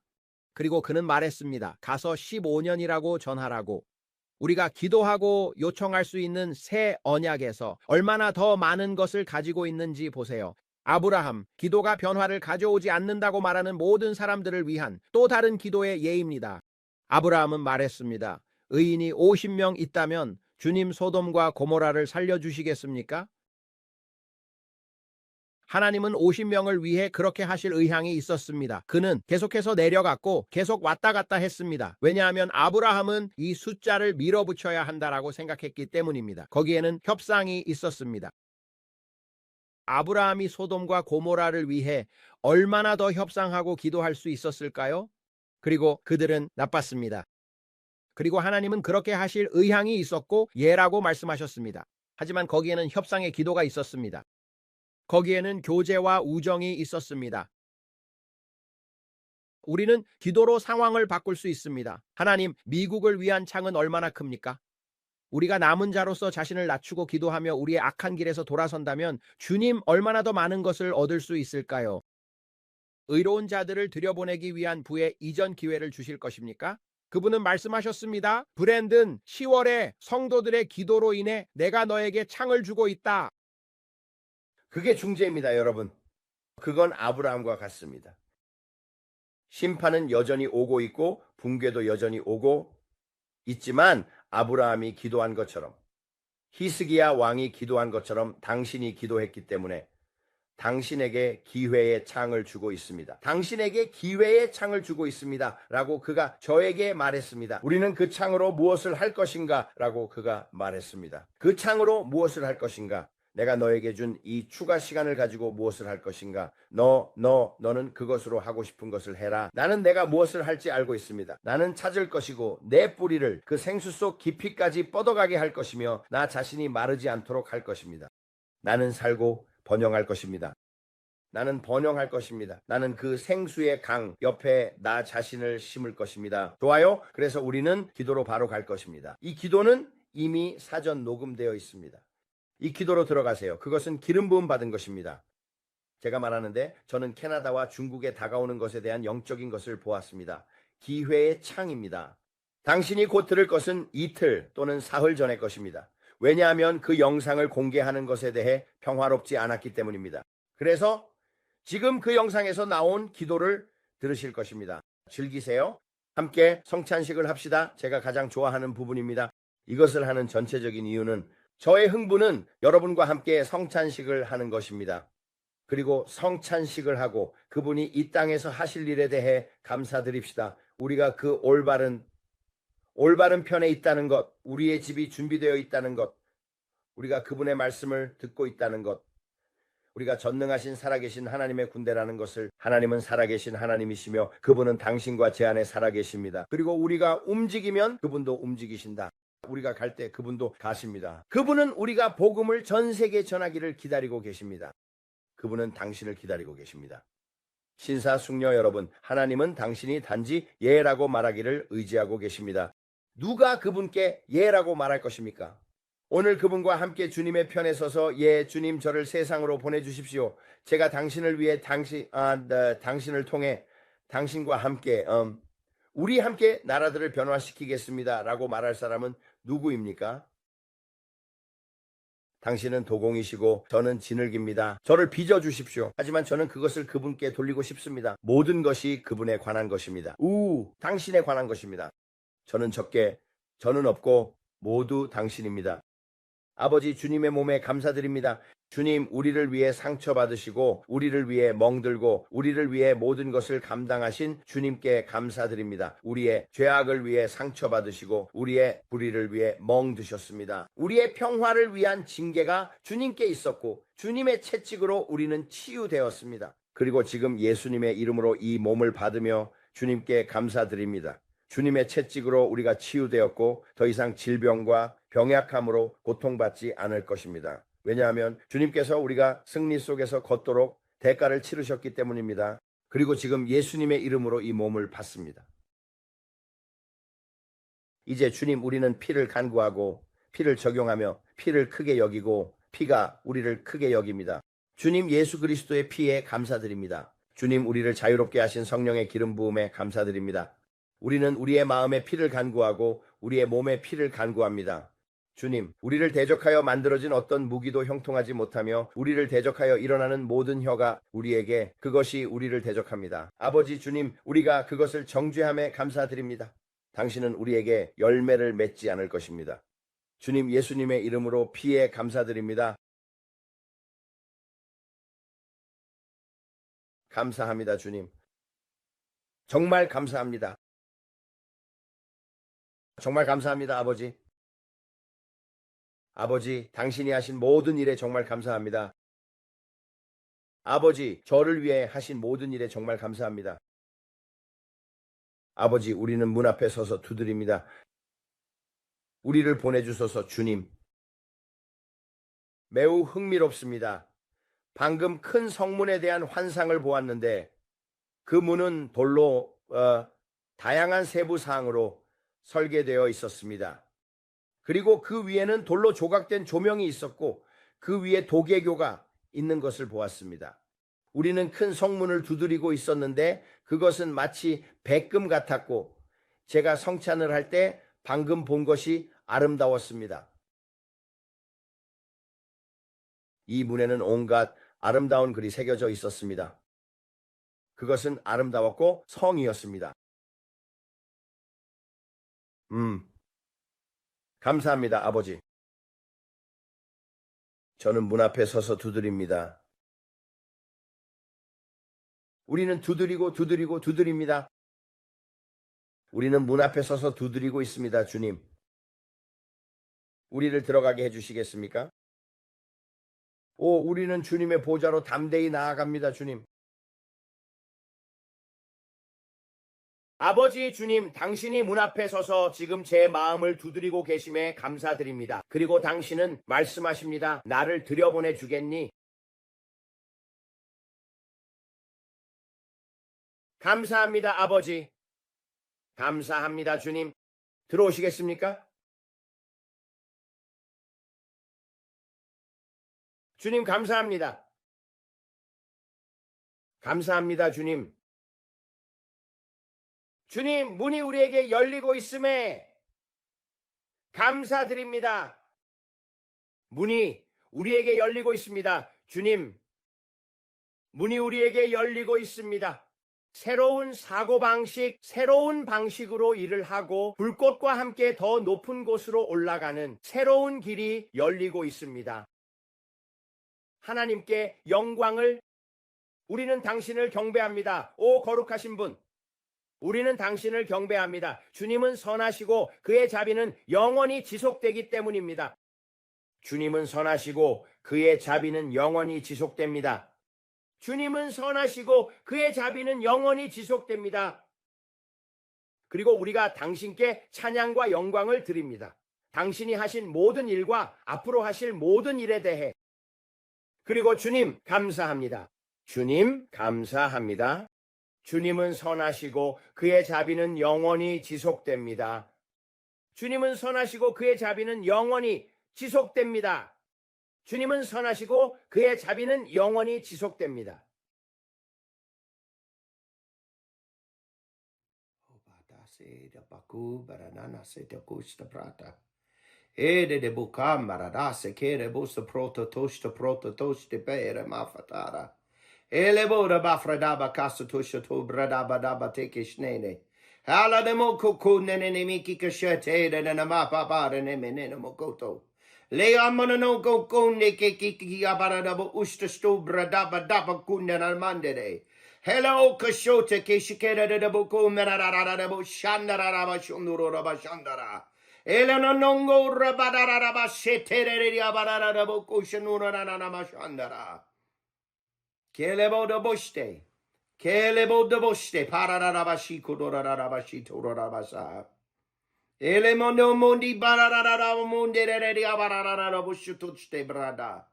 그리고 그는 말했습니다. 가서 15년이라고 전하라고. 우리가 기도하고 요청할 수 있는 새 언약에서 얼마나 더 많은 것을 가지고 있는지 보세요. 아브라함, 기도가 변화를 가져오지 않는다고 말하는 모든 사람들을 위한 또 다른 기도의 예입니다. 아브라함은 말했습니다. 의인이 50명 있다면 주님 소돔과 고모라를 살려주시겠습니까? 하나님은 50명을 위해 그렇게 하실 의향이 있었습니다. 그는 계속해서 내려갔고 계속 왔다 갔다 했습니다. 왜냐하면 아브라함은 이 숫자를 밀어붙여야 한다라고 생각했기 때문입니다. 거기에는 협상이 있었습니다. 아브라함이 소돔과 고모라를 위해 얼마나 더 협상하고 기도할 수 있었을까요? 그리고 그들은 나빴습니다. 그리고 하나님은 그렇게 하실 의향이 있었고 예라고 말씀하셨습니다. 하지만 거기에는 협상의 기도가 있었습니다. 거기에는 교제와 우정이 있었습니다. 우리는 기도로 상황을 바꿀 수 있습니다. 하나님, 미국을 위한 창은 얼마나 큽니까? 우리가 남은 자로서 자신을 낮추고 기도하며 우리의 악한 길에서 돌아선다면 주님 얼마나 더 많은 것을 얻을 수 있을까요? 의로운 자들을 들여보내기 위한 부의 이전 기회를 주실 것입니까? 그분은 말씀하셨습니다. 브랜든, 10월에 성도들의 기도로 인해 내가 너에게 창을 주고 있다. 그게 중재입니다, 여러분. 그건 아브라함과 같습니다. 심판은 여전히 오고 있고 붕괴도 여전히 오고 있지만 아브라함이 기도한 것처럼 히스기야 왕이 기도한 것처럼 당신이 기도했기 때문에 당신에게 기회의 창을 주고 있습니다. 당신에게 기회의 창을 주고 있습니다. 라고 그가 저에게 말했습니다. 우리는 그 창으로 무엇을 할 것인가? 라고 그가 말했습니다. 그 창으로 무엇을 할 것인가? 내가 너에게 준 이 추가 시간을 가지고 무엇을 할 것인가? 너는 그것으로 하고 싶은 것을 해라. 나는 내가 무엇을 할지 알고 있습니다. 나는 찾을 것이고 내 뿌리를 그 생수 속 깊이까지 뻗어가게 할 것이며 나 자신이 마르지 않도록 할 것입니다. 나는 살고 번영할 것입니다. 나는 번영할 것입니다. 나는 그 생수의 강 옆에 나 자신을 심을 것입니다. 좋아요? 그래서 우리는 기도로 바로 갈 것입니다. 이 기도는 이미 사전 녹음되어 있습니다. 이 기도로 들어가세요. 그것은 기름 부음 받은 것입니다. 제가 말하는데 저는 캐나다와 중국에 다가오는 것에 대한 영적인 것을 보았습니다. 기회의 창입니다. 당신이 곧 들을 것은 이틀 또는 사흘 전의 것입니다. 왜냐하면 그 영상을 공개하는 것에 대해 평화롭지 않았기 때문입니다. 그래서 지금 그 영상에서 나온 기도를 들으실 것입니다. 즐기세요. 함께 성찬식을 합시다. 제가 가장 좋아하는 부분입니다. 이것을 하는 전체적인 이유는 저의 흥분은 여러분과 함께 성찬식을 하는 것입니다. 그리고 성찬식을 하고 그분이 이 땅에서 하실 일에 대해 감사드립시다. 우리가 그 올바른 편에 있다는 것, 우리의 집이 준비되어 있다는 것, 우리가 그분의 말씀을 듣고 있다는 것, 우리가 전능하신 살아계신 하나님의 군대라는 것을, 하나님은 살아계신 하나님이시며 그분은 당신과 제 안에 살아계십니다. 그리고 우리가 움직이면 그분도 움직이신다. 우리가 갈 때 그분도 가십니다. 그분은 우리가 복음을 전 세계에 전하기를 기다리고 계십니다. 그분은 당신을 기다리고 계십니다. 신사숙녀 여러분, 하나님은 당신이 단지 예라고 말하기를 의지하고 계십니다. 누가 그분께 예라고 말할 것입니까? 오늘 그분과 함께 주님의 편에 서서 예, 주님 저를 세상으로 보내주십시오. 제가 당신을 위해 당신을 통해 당신과 함께 우리 함께 나라들을 변화시키겠습니다 라고 말할 사람은 누구입니까? 당신은 도공이시고 저는 진흙입니다. 저를 빚어주십시오. 하지만 저는 그것을 그분께 돌리고 싶습니다. 모든 것이 그분에 관한 것입니다. 당신에 관한 것입니다. 저는 적게, 저는 없고 모두 당신입니다. 아버지, 주님의 몸에 감사드립니다. 주님, 우리를 위해 상처받으시고 우리를 위해 멍들고 우리를 위해 모든 것을 감당하신 주님께 감사드립니다. 우리의 죄악을 위해 상처받으시고 우리의 불의를 위해 멍드셨습니다. 우리의 평화를 위한 징계가 주님께 있었고 주님의 채찍으로 우리는 치유되었습니다. 그리고 지금 예수님의 이름으로 이 몸을 받으며 주님께 감사드립니다. 주님의 채찍으로 우리가 치유되었고 더 이상 질병과 병약함으로 고통받지 않을 것입니다. 왜냐하면 주님께서 우리가 승리 속에서 걷도록 대가를 치르셨기 때문입니다. 그리고 지금 예수님의 이름으로 이 몸을 받습니다. 이제 주님, 우리는 피를 간구하고 피를 적용하며 피를 크게 여기고 피가 우리를 크게 여깁니다. 주님 예수 그리스도의 피에 감사드립니다. 주님, 우리를 자유롭게 하신 성령의 기름 부음에 감사드립니다. 우리는 우리의 마음에 피를 간구하고 우리의 몸에 피를 간구합니다. 주님, 우리를 대적하여 만들어진 어떤 무기도 형통하지 못하며 우리를 대적하여 일어나는 모든 혀가 우리에게 그것이 우리를 대적합니다. 아버지 주님, 우리가 그것을 정죄함에 감사드립니다. 당신은 우리에게 열매를 맺지 않을 것입니다. 주님, 예수님의 이름으로 피에 감사드립니다. 감사합니다, 주님. 정말 감사합니다. 정말 감사합니다, 아버지. 아버지, 당신이 하신 모든 일에 정말 감사합니다. 아버지, 저를 위해 하신 모든 일에 정말 감사합니다. 아버지, 우리는 문 앞에 서서 두드립니다. 우리를 보내주소서, 주님. 매우 흥미롭습니다. 방금 큰 성문에 대한 환상을 보았는데 그 문은 돌로 다양한 세부 사항으로 설계되어 있었습니다. 그리고 그 위에는 돌로 조각된 조명이 있었고 그 위에 도개교가 있는 것을 보았습니다. 우리는 큰 성문을 두드리고 있었는데 그것은 마치 백금 같았고 제가 성찬을 할 때 방금 본 것이 아름다웠습니다. 이 문에는 온갖 아름다운 글이 새겨져 있었습니다. 그것은 아름다웠고 성이었습니다. 감사합니다, 아버지. 저는 문 앞에 서서 두드립니다. 우리는 두드립니다. 우리는 문 앞에 서서 두드리고 있습니다, 주님. 우리를 들어가게 해주시겠습니까? 우리는 주님의 보좌로 담대히 나아갑니다, 주님. 아버지 주님, 당신이 문 앞에 서서 지금 제 마음을 두드리고 계심에 감사드립니다. 그리고 당신은 말씀하십니다. 나를 들여보내 주겠니? 감사합니다, 아버지. 감사합니다, 주님. 들어오시겠습니까? 주님, 감사합니다. 감사합니다, 주님. 주님, 문이 우리에게 열리고 있음에 감사드립니다. 문이 우리에게 열리고 있습니다. 주님, 문이 우리에게 열리고 있습니다. 새로운 사고방식, 새로운 방식으로 일을 하고 불꽃과 함께 더 높은 곳으로 올라가는 새로운 길이 열리고 있습니다. 하나님께 영광을, 우리는 당신을 경배합니다. 오 거룩하신 분, 우리는 당신을 경배합니다. 주님은 선하시고 그의 자비는 영원히 지속되기 때문입니다. 주님은 선하시고 그의 자비는 영원히 지속됩니다. 주님은 선하시고 그의 자비는 영원히 지속됩니다. 그리고 우리가 당신께 찬양과 영광을 드립니다. 당신이 하신 모든 일과 앞으로 하실 모든 일에 대해. 그리고 주님 감사합니다. 주님 감사합니다. 주님은 선하시고 그의 자비는 영원히 지속됩니다. 주님은 선하시고 그의 자비는 영원히 지속됩니다. 주님은 선하시고 그의 자비는 영원히 지속됩니다. Ede de bucamara da se kere busta proto toste pere mafatara. Ele boda bafrada bakasa tusha to bradaba daba teke shnene. Hala de moko nene miki kashete de na mapa bara ne menene mokoto. Le amana no go ne kiki abara daba usta sto bradaba daba kunna mandede. Hello kashote kishikere de buko merara de bu shandara raba shunduro raba shandara. Elenonongo rabadaraba shetereria badarabo kushanura mashandara. Kelebo de boste, pararabashi kudorarabashi torabasa. Elemono mundi bararaba mundereria bararabushutuchte brada.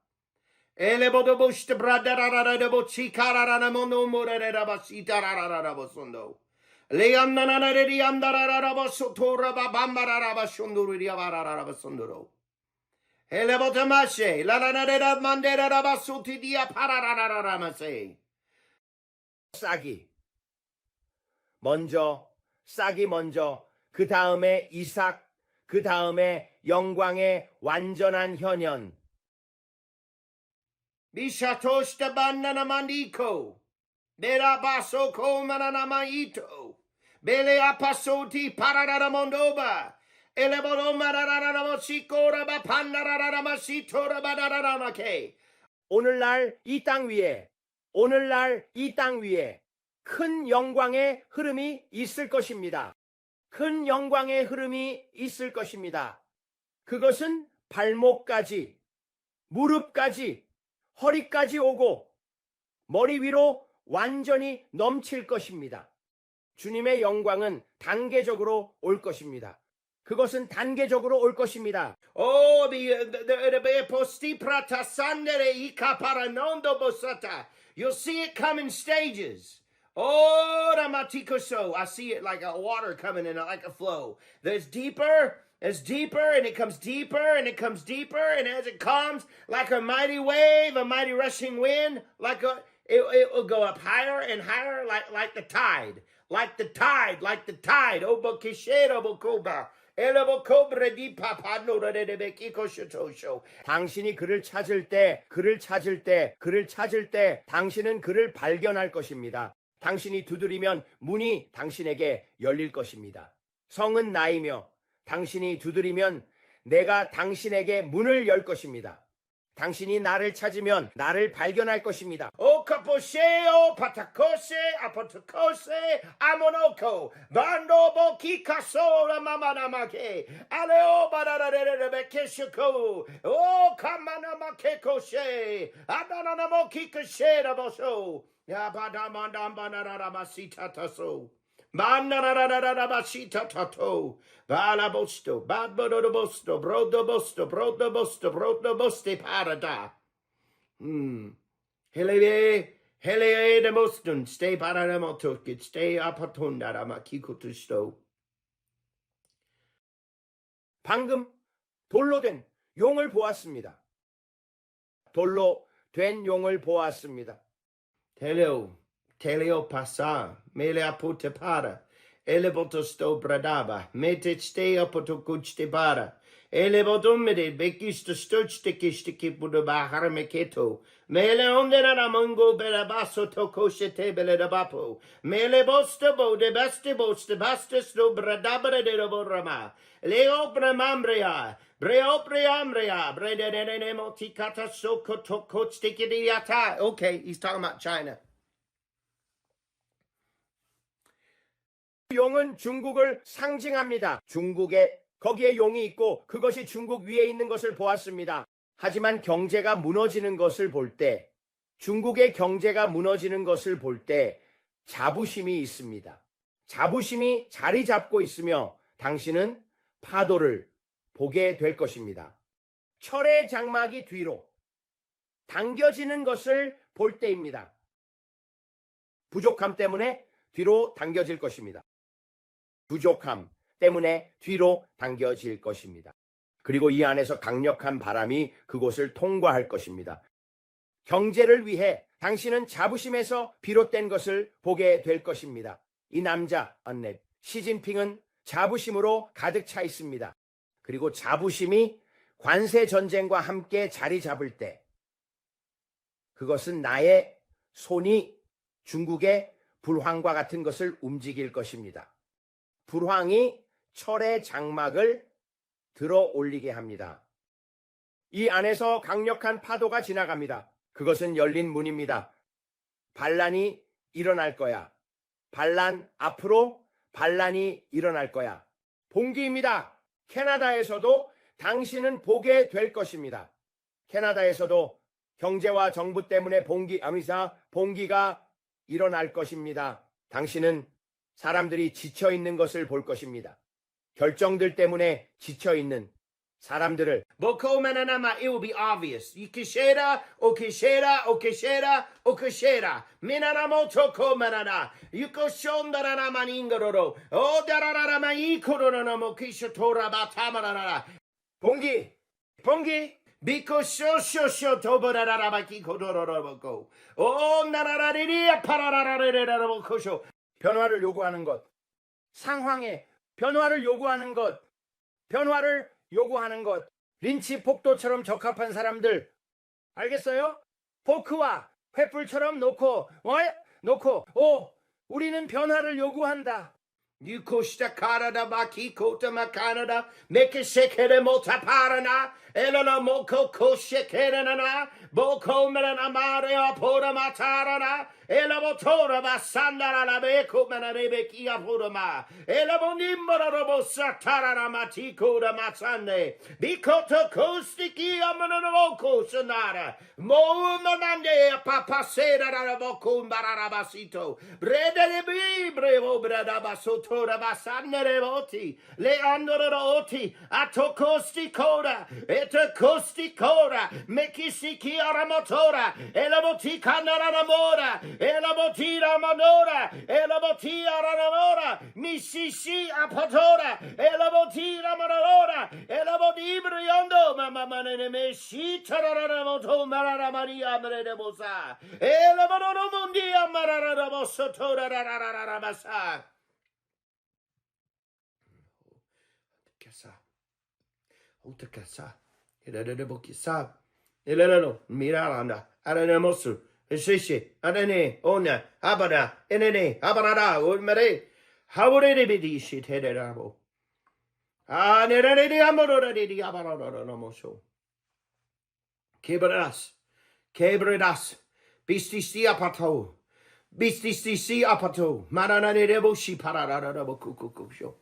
Elebo de boste bradarabo chikarana mono murerabasi tararabosundo. Leamnanari Amdararabasotora Bambaraba Shunduria Bararabasunduro. Elebotamashe, Lananera Mandera Rabasuti dia Parararamase. 싹이 먼저, 그 다음에 이삭, 그 다음에 영광의 완전한 현현. Bishatoshta Banana Mandiko. Berabaso Komanamaito. Bele apasoti pararamondoba. Elebodo marararamosiko rabapanaramasito rabaramake. 오늘날 이 땅 위에 큰 영광의 흐름이 있을 것입니다. 큰 영광의 흐름이 있을 것입니다. 그것은 발목까지, 무릎까지, 허리까지 오고 머리 위로 완전히 넘칠 것입니다. 주님의 영광은 단계적으로 올 것입니다. 그것은 단계적으로 올 것입니다. Oh, the posti prata sandere ika paranondo bosata. You'll see it come in stages. Oh, ramatikoso. I see it like a water coming in, like a flow. There's deeper, and it comes deeper, and it comes deeper, and as it comes, like a mighty wave, a mighty rushing wind, it will go up higher and higher, like the tide. Like the tide. Obokishero bokoba. 당신이 그를 찾을 때 당신은 그를 발견할 것입니다. 당신이 두드리면 문이 당신에게 열릴 것입니다. 성은 나이며 당신이 두드리면 내가 당신에게 문을 열 것입니다. 당신이 나를 찾으면 나를 발견할 것입니다. 오카포세오 파타코세 아포토코세 아모노코 반도보 키카소라 마마나마케 알레오 바라라레레베케쇼코 오 카마나마케코세 아다나나모 키카세라보소 야바다만담바나라마시타타소 Manarararabashitato, Balabosto, Badbodobosto, Brodoboste parada. Hele de mostun, stay paradamotukit, stay apatundara kikutusto. 방금 돌로 된 용을 보았습니다. 돌로 된 용을 보았습니다. Teleo pasa, mele apote para, elevoto sto bradaba, mete ste apoto kuchte para, elevotomede bekisto stochte kiste kipudo bahar meketo, mele ondera mongo bela basso tokoshe tebele da bapo, mele bosto bo de beste sto bradabra de borama, leo bramambrea, breopreamrea, brede motikata soko tokochte kidiata. Okay, he's talking about China. 용은 중국을 상징합니다. 거기에 용이 있고 그것이 중국 위에 있는 것을 보았습니다. 하지만 경제가 무너지는 것을 볼 때, 중국의 경제가 무너지는 것을 볼 때 자부심이 있습니다. 자부심이 자리 잡고 있으며 당신은 파도를 보게 될 것입니다. 철의 장막이 뒤로 당겨지는 것을 볼 때입니다. 부족함 때문에 뒤로 당겨질 것입니다. 부족함 때문에 뒤로 당겨질 것입니다. 그리고 이 안에서 강력한 바람이 그곳을 통과할 것입니다. 경제를 위해 당신은 자부심에서 비롯된 것을 보게 될 것입니다. 이 남자, 시진핑은 자부심으로 가득 차 있습니다. 그리고 자부심이 관세 전쟁과 함께 자리 잡을 때 그것은 나의 손이 중국의 불황과 같은 것을 움직일 것입니다. 불황이 철의 장막을 들어 올리게 합니다. 이 안에서 강력한 파도가 지나갑니다. 그것은 열린 문입니다. 반란이 일어날 거야. 반란 앞으로 반란이 일어날 거야. 봉기입니다. 캐나다에서도 당신은 보게 될 것입니다. 캐나다에서도 경제와 정부 때문에 봉기가 일어날 것입니다. 당신은 사람들이 지쳐 있는 것을 볼 것입니다. 결정들 때문에 지쳐 있는 사람들을 Bokomananama, it will be obvious. Yukishera, okishera, okishera, okishera. Minanamoto komanana. Yukoshondarana maningororo. O dararama ikororamo kishotora batamanana. 봉기 Biko shosho tobararama kikodororoko. O nararariria parararararabokosho. 변화를 요구하는 것, 상황에 변화를 요구하는 것, 린치 폭도처럼 적합한 사람들, 알겠어요? 포크와 횃불처럼 놓고, 우리는 변화를 요구한다. Yukoshta karada baki kota makanada. Make shekere mota parana. Elana moko koshekerana. Boko merana marea pora matarana. Elabotora basandara la beko manarebe kia purama. Elabonimbara robo satara matiko da matsande. Bikoto kostiki amanoko sonara. Mo manande papasera da boko barabasito. Brede de brevo brada basotora basandere voti. Leandoro oti. Atokosti coda. Etokosti coda. Mekisiki aramotora. Elabotika naramora. Elabotira manora, elabotira ranamora, misisi apatora, elabotira manora, elabotibriondo, mamma manene meshi tararamoto marara maria mare bosa, elaboro mundia marara bosa tora rararabasa. Utakasa, elabokisa, elano, miraranda, aranemosu. Shishi, Adene, Ona, Abada, Enene, Abarada, Ulmere, Haurede Bidishi, Tederabo. Ah, Nerede Amorada di Abarada Nomoso. Kebras, Bististi Apato, Bististi Apato, Marana de Deboshi Parada Kukusho.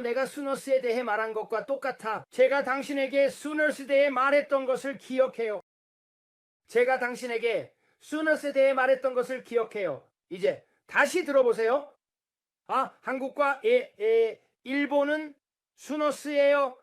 내가 수너스에 대해 말한 것과 똑같아. 제가 당신에게 수너스에 대해 말했던 것을 기억해요. 제가 당신에게 수너스에 대해 말했던 것을 기억해요. 이제 다시 들어보세요. 한국과 일본은 수너스예요.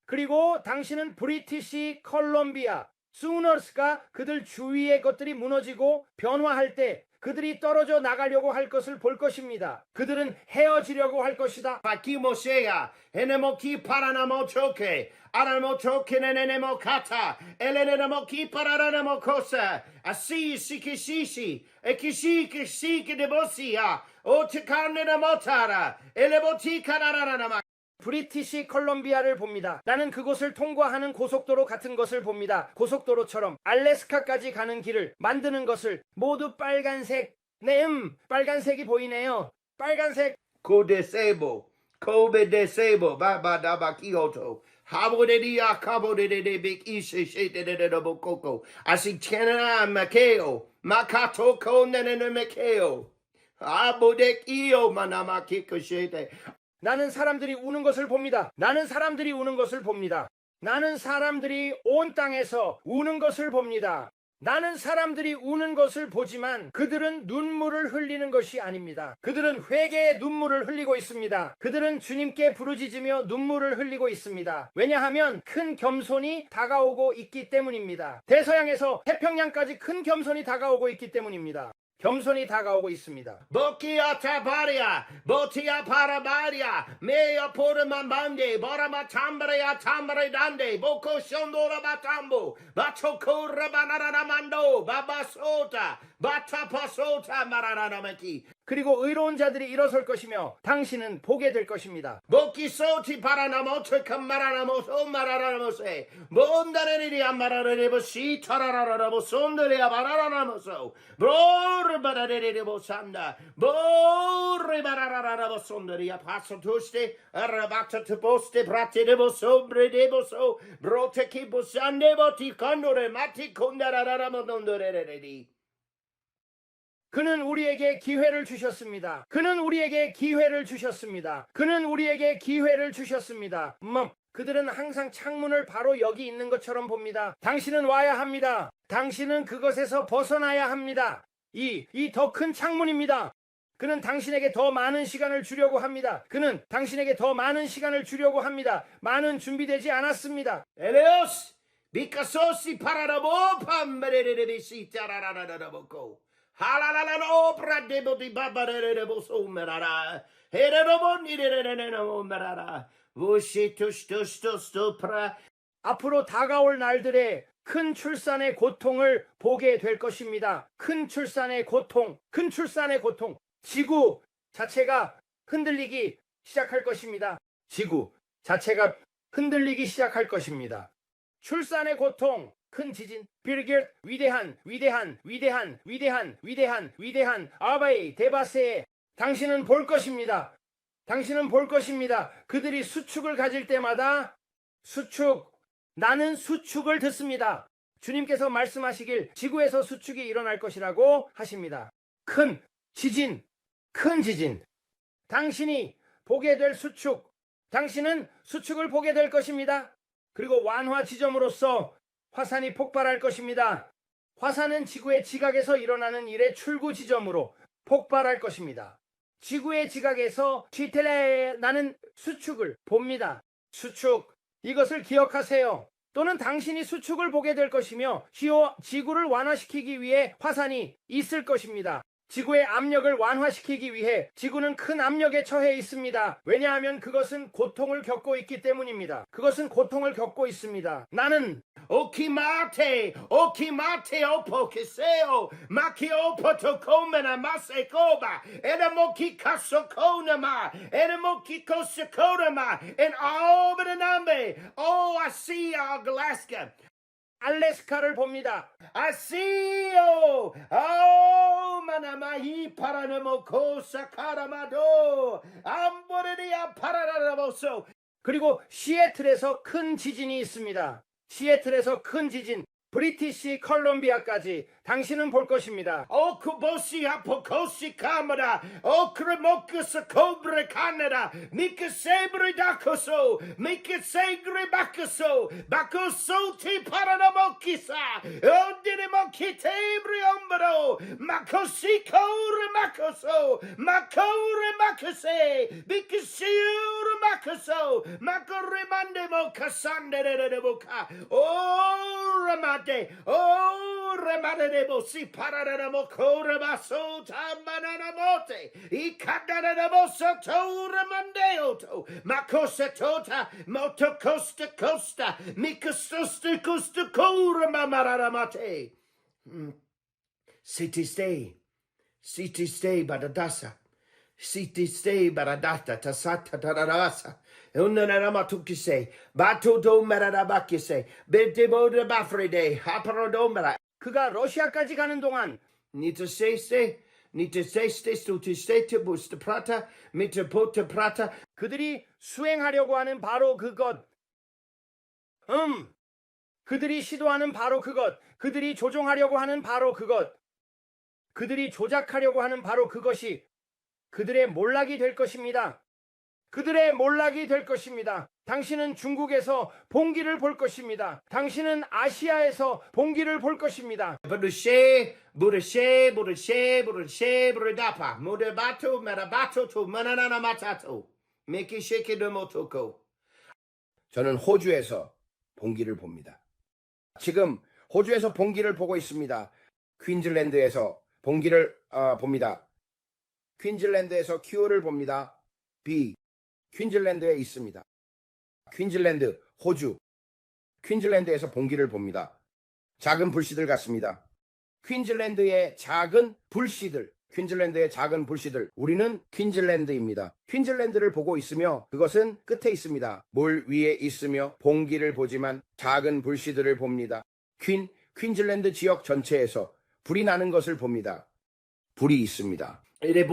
그리고 당신은 브리티시 컬럼비아. 수너스가 그들 주위의 것들이 무너지고 변화할 때 그들이 떨어져 나가려고 할 것을 볼 것입니다. 그들은 헤어지려고 할 것이다. Pakimosea, enemoki paranamochoke, aramochoke nenemokata, elenemoki paranamokosa, asi sikishishi, ekishiki debosia, otikane namotara, eleboti kanarama. 브리티시 컬럼비아를 봅니다. 나는 그곳을 통과하는 고속도로 같은 것을 봅니다. 고속도로처럼 알래스카까지 가는 길을 만드는 것을 모두 빨간색. 빨간색이 보이네요. 빨간색. Kobe desebo, baba kyoto. Habodedia cabo de big ishi shade de bocoko. Asitena makeo, makato konene makeo. Abodek io manama kiko shade. 나는 사람들이 우는 것을 봅니다. 나는 사람들이 온 땅에서 우는 것을 봅니다. 나는 사람들이 우는 것을 보지만 그들은 눈물을 흘리는 것이 아닙니다. 그들은 회개의 눈물을 흘리고 있습니다. 그들은 주님께 부르짖으며 눈물을 흘리고 있습니다. 왜냐하면 큰 겸손이 다가오고 있기 때문입니다. 대서양에서 태평양까지 큰 겸손이 다가오고 있기 때문입니다. 겸손이 다가오고 있습니다. Bokia tabaria, botia parabaria, mea porama mande, borama tambarea tambare dande, boko shondora batambo, bachoko rabanana mando, babasota, batapasota maranamaki. 그리고 의로운 자들이 일어설 것이며 당신은 보게 될 것입니다. Boki soti paranamoto camaranamoto maranamose, bondareria mararebosi, tararabosonderia baranamoso, bro bararebosanda, borre bararabosonderia pasatoste, arabata poste, brate deboso, bredeboso, brote kibosande, boti condore, mati condararamondorendi. 그는 우리에게 기회를 주셨습니다. 그는 우리에게 기회를 주셨습니다. 그는 우리에게 기회를 주셨습니다. 그들은 항상 창문을 바로 여기 있는 것처럼 봅니다. 당신은 와야 합니다. 당신은 그것에서 벗어나야 합니다. 이 더 큰 창문입니다. 그는 당신에게 더 많은 시간을 주려고 합니다. 그는 당신에게 더 많은 시간을 주려고 합니다. 많은 준비되지 않았습니다. Eleos, bicasosi pararabo, pambererebisi, tarararaboco. Halalala opera debo di babarebo somerara. Hererobo nirereneno merara. Vushitushtushtushupra. 앞으로 다가올 날들에 큰 출산의 고통을 보게 될 것입니다. 큰 출산의 고통, 큰 출산의 고통. 지구 자체가 흔들리기 시작할 것입니다. 지구 자체가 흔들리기 시작할 것입니다. 출산의 고통, 큰 지진, 비르길, 위대한 아바이 데바세. 당신은 볼 것입니다. 당신은 볼 것입니다. 그들이 수축을 가질 때마다 나는 수축을 듣습니다. 주님께서 말씀하시길 지구에서 수축이 일어날 것이라고 하십니다. 큰 지진. 당신이 보게 될 수축. 당신은 수축을 보게 될 것입니다. 그리고 완화 지점으로서 화산이 폭발할 것입니다. 화산은 지구의 지각에서 일어나는 일의 출구 지점으로 폭발할 것입니다. 지구의 지각에서 나는 수축을 봅니다. 수축, 이것을 기억하세요. 또는 당신이 수축을 보게 될 것이며 지구를 완화시키기 위해 화산이 있을 것입니다. 지구의 압력을 완화시키기 위해 지구는 큰 압력에 처해 있습니다. 왜냐하면 그것은 고통을 겪고 있기 때문입니다. 그것은 고통을 겪고 있습니다. 나는 Okimate, opokiseo, maki opotokomena masekoba, enamoki kasokonama, enamoki kosakonama, and all but an ambe. Oh, I see Alaska. 알래스카를 봅니다. I see you. Oh, manamahi paranamoko sakaramado. Amboreria paranamoso. 그리고 시애틀에서 큰 지진이 있습니다. 시애틀에서 큰 지진, 브리티시 컬럼비아까지 당신은 볼 것입니다. O kubosi apokosi kamera, o kremokus cobre canada, mika sebre dakoso, mika segre bakoso, bakoso ti paranamokisa, o dinamokite briombro, makosi kore makoso, makore makase, bikasiur makoso, makore mandemo kasande de boca, o ramade, o ramade. Si pararamo corabaso tamananamote, I cadaramo tora mandeoto, Macosa tota, moto costa costa, Micasosta costa cora mamaramate. City stay badadasa, city stay badadata, tasata tararasa. Unanarama tukise, batodo maradabakise, bedebo de bafrede, haparodomera. 그가 러시아까지 가는 동안 Nita seste, stutiste, busta prata, mita pota prata. 그들이 수행하려고 하는 바로 그것. 그들이 시도하는 바로 그것. 그들이 조종하려고 하는 바로 그것. 그들이 조작하려고 하는 바로 그것이 그들의 몰락이 될 것입니다. 그들의 몰락이 될 것입니다. 당신은 중국에서 봉기를 볼 것입니다. 당신은 아시아에서 봉기를 볼 것입니다. Buddha Buddha Mudabato, Marabato, to Manana Matato. Miki Shiki de Motoko. 저는 호주에서 봉기를 봅니다. 지금 호주에서 봉기를 보고 있습니다. 퀸즐랜드에서 봉기를 봅니다. 퀸즐랜드에서 Q를 봅니다. B. 퀸즐랜드에 있습니다. 퀸즐랜드, 호주. 퀸즐랜드에서 봉기를 봅니다. 작은 불씨들 같습니다. 퀸즐랜드의 작은 불씨들. 퀸즐랜드의 작은 불씨들. 우리는 퀸즐랜드입니다. 퀸즐랜드를 보고 있으며 그것은 끝에 있습니다. 물 위에 있으며 봉기를 보지만 작은 불씨들을 봅니다. 퀸즐랜드 지역 전체에서 불이 나는 것을 봅니다. 불이 있습니다. Ere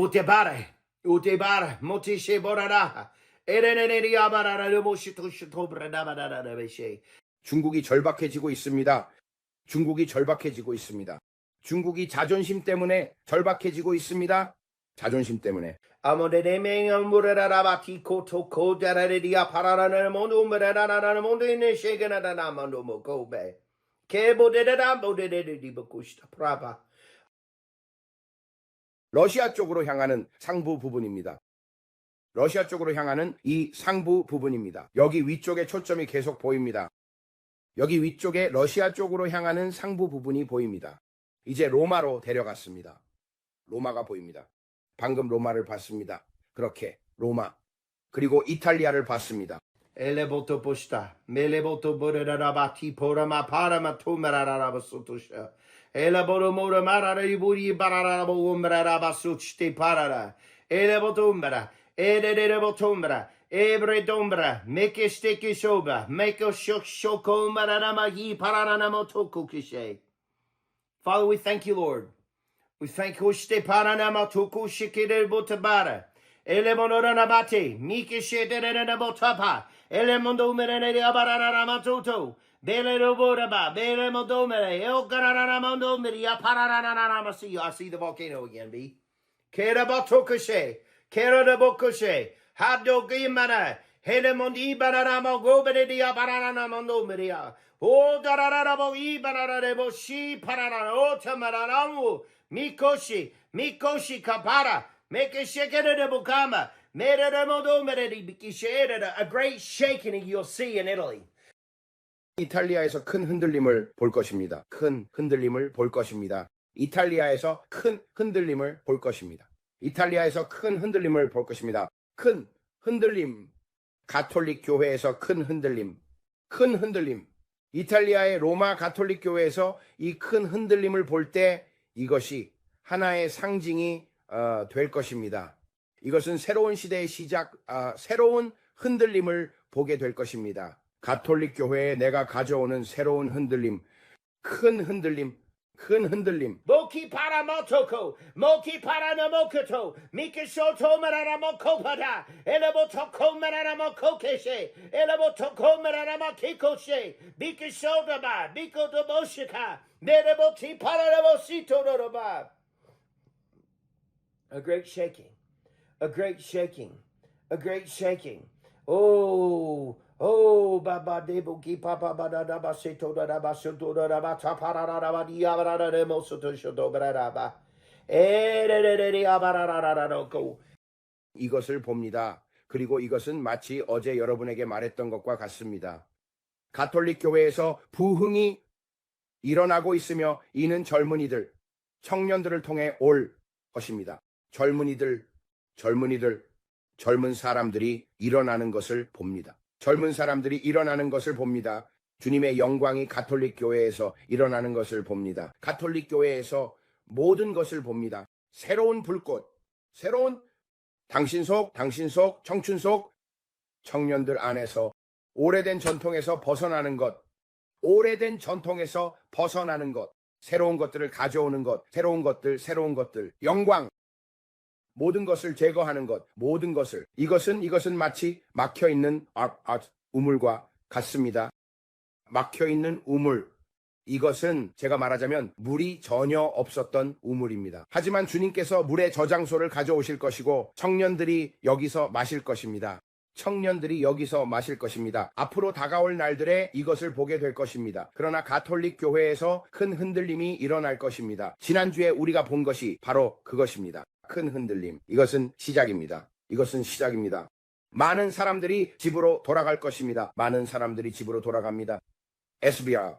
Utebara, Motishe Borara. Ereneri Abarara, Moshito Bradabara, Beshe. 중국이 절박해지고 있습니다. 중국이 절박해지고 있습니다. 중국이 자존심 때문에 절박해지고 있습니다. 자존심 때문에. Amodeme Murarabati Koto Kodaradia Parana Mondo Murarana Mondo in the Shaganana Mondo Mokobe. Kebo de Dambo de Bakusta Prava. 러시아 쪽으로 향하는 상부 부분입니다. 러시아 쪽으로 향하는 이 상부 부분입니다. 여기 위쪽에 초점이 계속 보입니다. 여기 위쪽에 러시아 쪽으로 향하는 상부 부분이 보입니다. 이제 로마로 데려갔습니다. 로마가 보입니다. 방금 로마를 봤습니다. 그렇게 로마. 그리고 이탈리아를 봤습니다. Elevoto posta, melevoto borarabati porama parama tumararabasotusha. Elaboro mora marariburi bararabo umrarabasuchte parara. Elevotumbra, edebotumbra, ebredombra, make a sticky soba, make a shoko maranamagi paranamotoko kishe. Father, we thank you, Lord. We thank you, Ste Paranamotoko shikere botabara. Elemonoranabate, Miki shederabotapa. Elemondo merene abararamato. Bele roboraba, Bele modomere, Elgararamondo meria pararanamasi. I see the volcano again, B. Kerabatokoshe, Keradabokoshe, Hado Gimana, Helemondi Banaramo, Gobere dia Baranamondo meria. O dararabo ibararebo shi pararano tamaranamu, Mikoshi, Kapara, make a shaker de Bukama. A great shaking you'll see in Italy. 이탈리아에서 큰 흔들림을 볼 것입니다. 큰 흔들림을 볼 것입니다. 이탈리아에서 큰 흔들림을 볼 것입니다. 이탈리아에서 큰 흔들림을 볼 것입니다. 큰 흔들림. 가톨릭 교회에서 큰 흔들림. 큰 흔들림. 이탈리아의 로마 가톨릭 교회에서 이 큰 흔들림을 볼 때 이것이 하나의 상징이 될 것입니다. 이것은 새로운 시대의 시작, 새로운 흔들림을 보게 될 것입니다. 가톨릭 교회에 내가 가져오는 새로운 흔들림, 큰 흔들림, 큰 흔들림. Moki para motoko, moki para namokoto, mikishoto maranamokopada, elabotoko maranamokokeshe, elabotoko maranamakikoshe, bikishodaba, biko doboshika, neraboti para namosito roba. A great shaking, a great shaking, a great shaking. Oh, Baba Debuki Papa Badada Baseto da Basoto da Bata Parada Diabara de Mosoto Shodobraba. Go. 이것을 봅니다. 그리고 이것은 마치 어제 여러분에게 말했던 것과 같습니다. 가톨릭 교회에서 부흥이 일어나고 있으며 이는 젊은이들, 청년들을 통해 올 것입니다. 젊은 사람들이 일어나는 것을 봅니다. 젊은 사람들이 일어나는 것을 봅니다. 주님의 영광이 가톨릭 교회에서 일어나는 것을 봅니다. 가톨릭 교회에서 모든 것을 봅니다. 새로운 불꽃, 새로운 당신 속, 청춘 속 청년들 안에서 오래된 전통에서 벗어나는 것, 새로운 것들을 가져오는 것, 새로운 것들, 영광, 모든 것을 제거하는 것, 모든 것을. 이것은 마치 막혀있는 우물과 같습니다. 막혀있는 우물. 이것은 제가 말하자면 물이 전혀 없었던 우물입니다. 하지만 주님께서 물의 저장소를 가져오실 것이고 청년들이 여기서 마실 것입니다. 청년들이 여기서 마실 것입니다. 앞으로 다가올 날들에 이것을 보게 될 것입니다. 그러나 가톨릭 교회에서 큰 흔들림이 일어날 것입니다. 지난주에 우리가 본 것이 바로 그것입니다. 큰 흔들림. 이것은 시작입니다. 이것은 시작입니다. 많은 사람들이 집으로 돌아갈 것입니다. 많은 사람들이 집으로 돌아갑니다. SBR.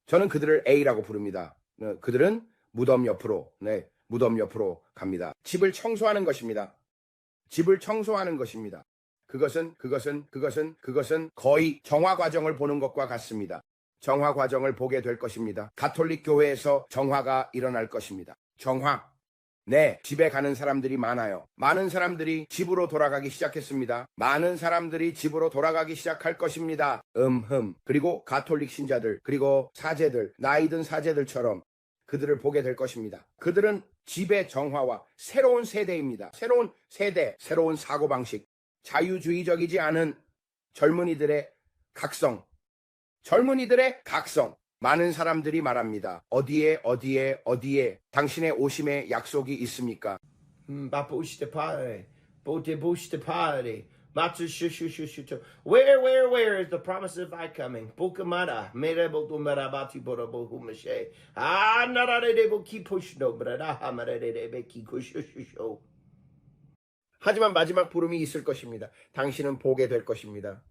저는 그들을 A라고 부릅니다. 그들은 무덤 옆으로, 무덤 옆으로 갑니다. 집을 청소하는 것입니다. 집을 청소하는 것입니다. 그것은 거의 정화 과정을 보는 것과 같습니다. 정화 과정을 보게 될 것입니다. 가톨릭 교회에서 정화가 일어날 것입니다. 정화. 네, 집에 가는 사람들이 많아요. 많은 사람들이 집으로 돌아가기 시작했습니다. 많은 사람들이 집으로 돌아가기 시작할 것입니다. 그리고 가톨릭 신자들, 그리고 사제들, 나이든 사제들처럼 그들을 보게 될 것입니다. 그들은 집의 정화와 새로운 세대입니다. 새로운 세대, 새로운 사고방식, 자유주의적이지 않은 젊은이들의 각성, 많은 사람들이 말합니다. 어디에 당신의 오심의 약속이 있습니까? Bapushte pare. Bote bushte pare. Matsu shushushushuto. Where is the promise of thy coming? Bukamara. Merebo dumarabati borobo humashe. Ah, narare debo ki pushno, brada hamare debe ki kushusho. 하지만 마지막 부름이 있을 것입니다. 당신은 보게 될 것입니다.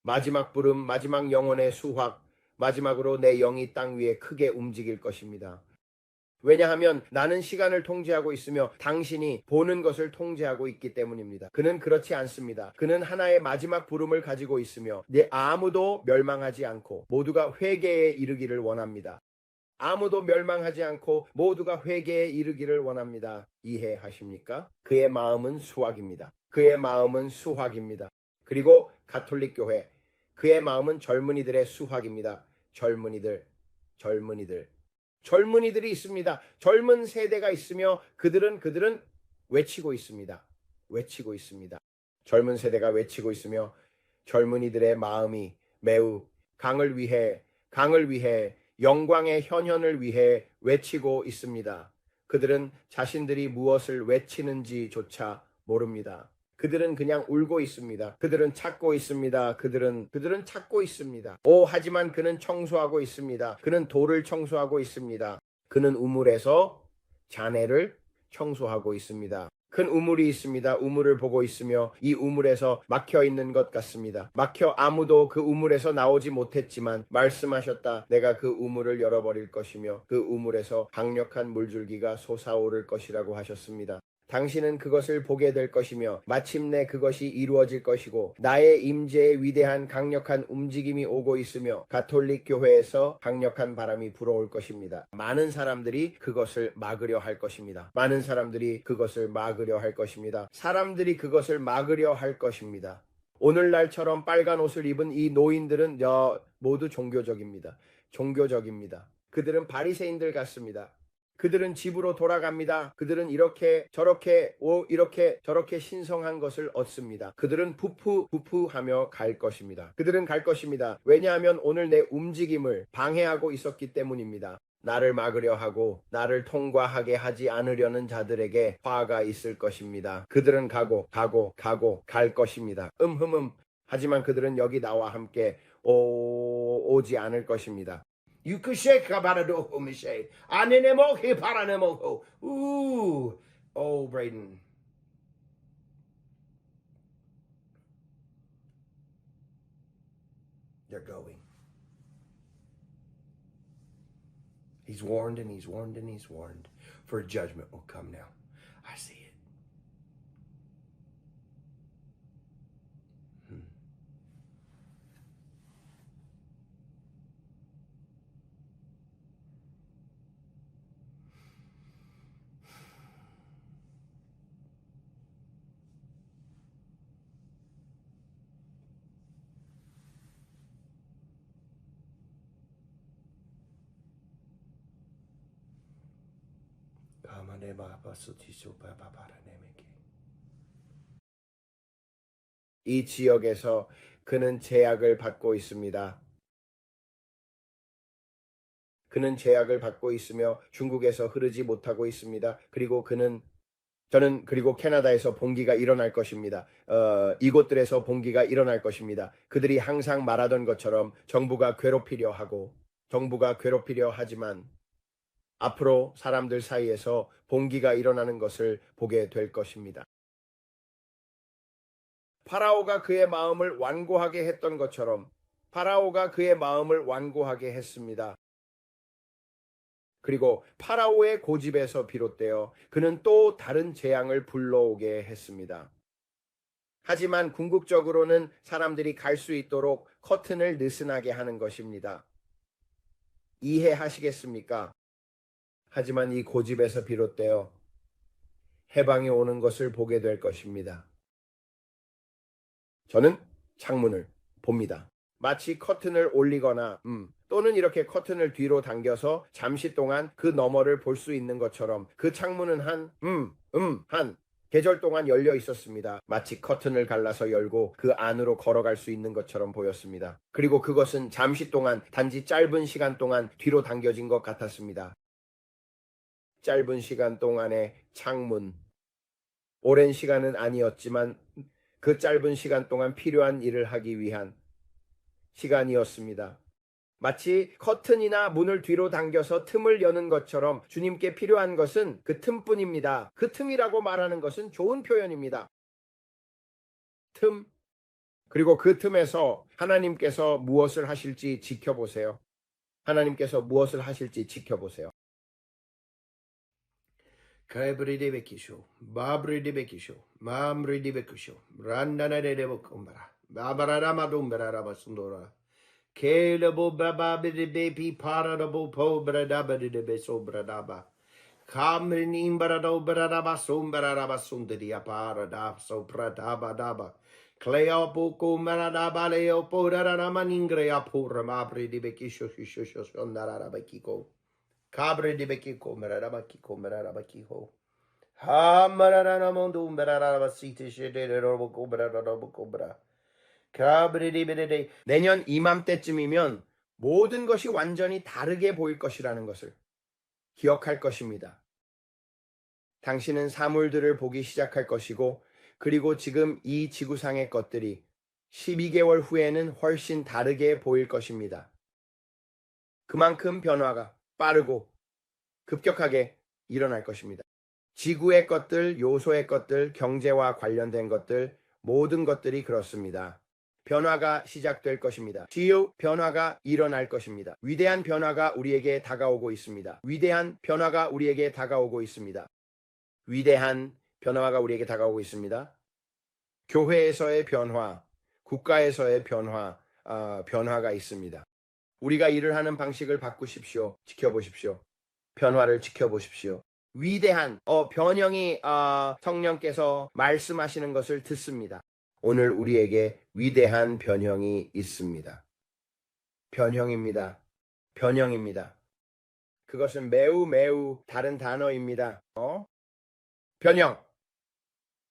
마지막 부름, 마지막 영혼의 수확, 마지막으로 내 영이 땅 위에 크게 움직일 것입니다. 왜냐하면 나는 시간을 통제하고 있으며 당신이 보는 것을 통제하고 있기 때문입니다. 그는 그렇지 않습니다. 그는 하나의 마지막 부름을 가지고 있으며 아무도 멸망하지 않고 모두가 회개에 이르기를 원합니다. 아무도 멸망하지 않고 모두가 회개에 이르기를 원합니다. 이해하십니까? 그의 마음은 수확입니다. 그의 마음은 수확입니다. 그리고 가톨릭 교회, 그의 마음은 젊은이들의 수확입니다. 젊은이들이 있습니다. 젊은 세대가 있으며 그들은 외치고 있습니다. 젊은 세대가 외치고 있으며 젊은이들의 마음이 매우 강을 위해 영광의 현현을 위해 외치고 있습니다. 그들은 자신들이 무엇을 외치는지조차 모릅니다. 그들은 그냥 울고 있습니다. 그들은 찾고 있습니다. 그들은 찾고 있습니다. 하지만 그는 청소하고 있습니다. 그는 돌을 청소하고 있습니다. 그는 우물에서 잔해를 청소하고 있습니다. 큰 우물이 있습니다. 우물을 보고 있으며 이 우물에서 막혀 있는 것 같습니다. 아무도 그 우물에서 나오지 못했지만 말씀하셨다. 내가 그 우물을 열어버릴 것이며 그 우물에서 강력한 물줄기가 솟아오를 것이라고 하셨습니다. 당신은 그것을 보게 될 것이며 마침내 그것이 이루어질 것이고 나의 임재의 위대한 강력한 움직임이 오고 있으며 가톨릭 교회에서 강력한 바람이 불어올 것입니다. 많은 사람들이 그것을 막으려 할 것입니다. 사람들이 그것을 막으려 할 것입니다. 오늘날처럼 빨간 옷을 입은 이 노인들은 모두 종교적입니다. 그들은 바리새인들 같습니다. 그들은 집으로 돌아갑니다. 그들은 이렇게 저렇게 신성한 것을 얻습니다. 그들은 부푸하며 갈 것입니다. 왜냐하면 오늘 내 움직임을 방해하고 있었기 때문입니다. 나를 막으려 하고 나를 통과하게 하지 않으려는 자들에게 화가 있을 것입니다. 그들은 갈 것입니다. 하지만 그들은 여기 나와 함께 오지 않을 것입니다. Yukusheka barado humishe. Anenemo he paranemoho. Ooh. Oh, Braden. They're going. He's warned and he's warned and he's warned. For judgment will come now. I see it. 이 지역에서 그는 제약을 받고 있습니다. 그는 제약을 받고 있으며 중국에서 흐르지 못하고 있습니다. 그리고 그는 저는 그리고 캐나다에서 봉기가 일어날 것입니다. 이곳들에서 봉기가 일어날 것입니다. 그들이 항상 말하던 것처럼 정부가 괴롭히려 하지만 앞으로 사람들 사이에서 봉기가 일어나는 것을 보게 될 것입니다. 파라오가 그의 마음을 완고하게 했던 것처럼 파라오가 그의 마음을 완고하게 했습니다. 그리고 파라오의 고집에서 비롯되어 그는 또 다른 재앙을 불러오게 했습니다. 하지만 궁극적으로는 사람들이 갈 수 있도록 커튼을 느슨하게 하는 것입니다. 이해하시겠습니까? 하지만 이 고집에서 비롯되어 해방이 오는 것을 보게 될 것입니다. 저는 창문을 봅니다. 마치 커튼을 올리거나 또는 이렇게 커튼을 뒤로 당겨서 잠시 동안 그 너머를 볼 수 있는 것처럼 그 창문은 한 계절 동안 열려 있었습니다. 마치 커튼을 갈라서 열고 그 안으로 걸어갈 수 있는 것처럼 보였습니다. 그리고 그것은 잠시 동안 단지 짧은 시간 동안 뒤로 당겨진 것 같았습니다. 짧은 시간 동안의 창문. 오랜 시간은 아니었지만 그 짧은 시간 동안 필요한 일을 하기 위한 시간이었습니다. 마치 커튼이나 문을 뒤로 당겨서 틈을 여는 것처럼 주님께 필요한 것은 그 틈뿐입니다. 그 틈이라고 말하는 것은 좋은 표현입니다. 틈. 그리고 그 틈에서 하나님께서 무엇을 하실지 지켜보세요. 하나님께서 무엇을 하실지 지켜보세요. Kaibridibekisho, Babridibekisho, Mamridibekisho, Randanadebokumbara, Babaramadumbara Kelebo Bababidibepi Paradabo Po Bradabadibeso Bradaba, Kamrinim Barado Bradaba Sumbaraba Sundaria Parada, so Pradabadaba, Cleopoco Maradaba Leopo Ramaningrea Pura Mabridibekisho Shishos on Narabakiko. Cabre di Bekiko, Merabakiko, Merabakiho. Ha Maranamondo, Merabasiti, Shede, Robocobra. Cabre di Bede. 내년 이맘때쯤이면 모든 것이 완전히 다르게 보일 것이라는 것을 기억할 것입니다. 당신은 사물들을 보기 시작할 것이고, 그리고 지금 이 지구상의 것들이 12개월 후에는 훨씬 다르게 보일 것입니다. 그만큼 변화가 빠르고 급격하게 일어날 것입니다. 지구의 것들, 요소의 것들, 경제와 관련된 것들, 모든 것들이 그렇습니다. 변화가 시작될 것입니다. 지요 변화가 일어날 것입니다. 위대한 변화가 우리에게 다가오고 있습니다. 위대한 변화가 우리에게 다가오고 있습니다. 위대한 변화가 우리에게 다가오고 있습니다. 교회에서의 변화, 국가에서의 변화가 있습니다. 우리가 일을 하는 방식을 바꾸십시오. 지켜보십시오. 변화를 지켜보십시오. 위대한 변형이 성령께서 말씀하시는 것을 듣습니다. 오늘 우리에게 위대한 변형이 있습니다. 변형입니다. 변형입니다. 그것은 매우 다른 단어입니다. 변형.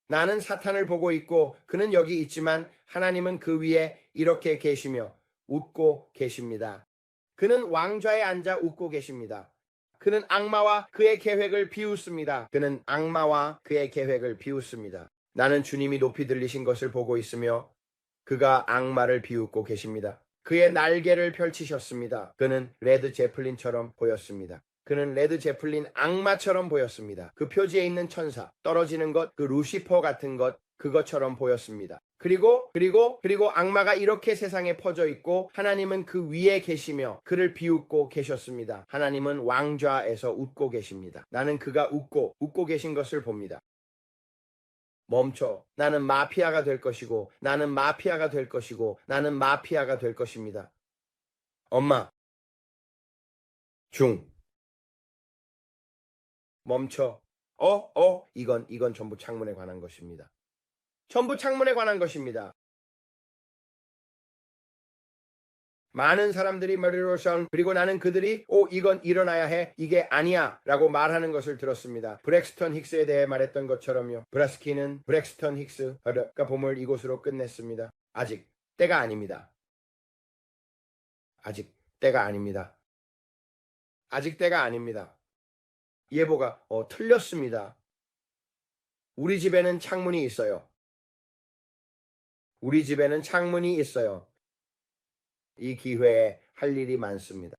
나는 사탄을 보고 있고 그는 여기 있지만 하나님은 그 위에 이렇게 계시며 웃고 계십니다. 그는 왕좌에 앉아 웃고 계십니다. 그는 악마와 그의 계획을 비웃습니다. 그는 악마와 그의 계획을 비웃습니다. 나는 주님이 높이 들리신 것을 보고 있으며 그가 악마를 비웃고 계십니다. 그의 날개를 펼치셨습니다. 그는 레드 제플린처럼 보였습니다. 그는 레드 제플린 악마처럼 보였습니다. 그 표지에 있는 천사, 떨어지는 것, 그 루시퍼 같은 것, 그것처럼 보였습니다. 그리고 악마가 이렇게 세상에 퍼져 있고 하나님은 그 위에 계시며 그를 비웃고 계셨습니다. 하나님은 왕좌에서 웃고 계십니다. 나는 그가 웃고 계신 것을 봅니다. 멈춰. 나는 마피아가 될 것이고 나는 마피아가 될 것이고 나는 마피아가 될 것입니다. 엄마. 중. 멈춰. 이건 전부 창문에 관한 것입니다. 전부 창문에 관한 것입니다. 많은 사람들이 머리로선 그리고 나는 그들이 이건 일어나야 해 이게 아니야 라고 말하는 것을 들었습니다. 브렉스턴 힉스에 대해 말했던 것처럼요. 브라스키는 브렉스턴 힉스가 봄을 이곳으로 끝냈습니다. 아직 때가 아닙니다. 아직 때가 아닙니다. 아직 때가 아닙니다. 예보가 틀렸습니다. 우리 집에는 창문이 있어요. 우리 집에는 창문이 있어요. 이 기회에 할 일이 많습니다.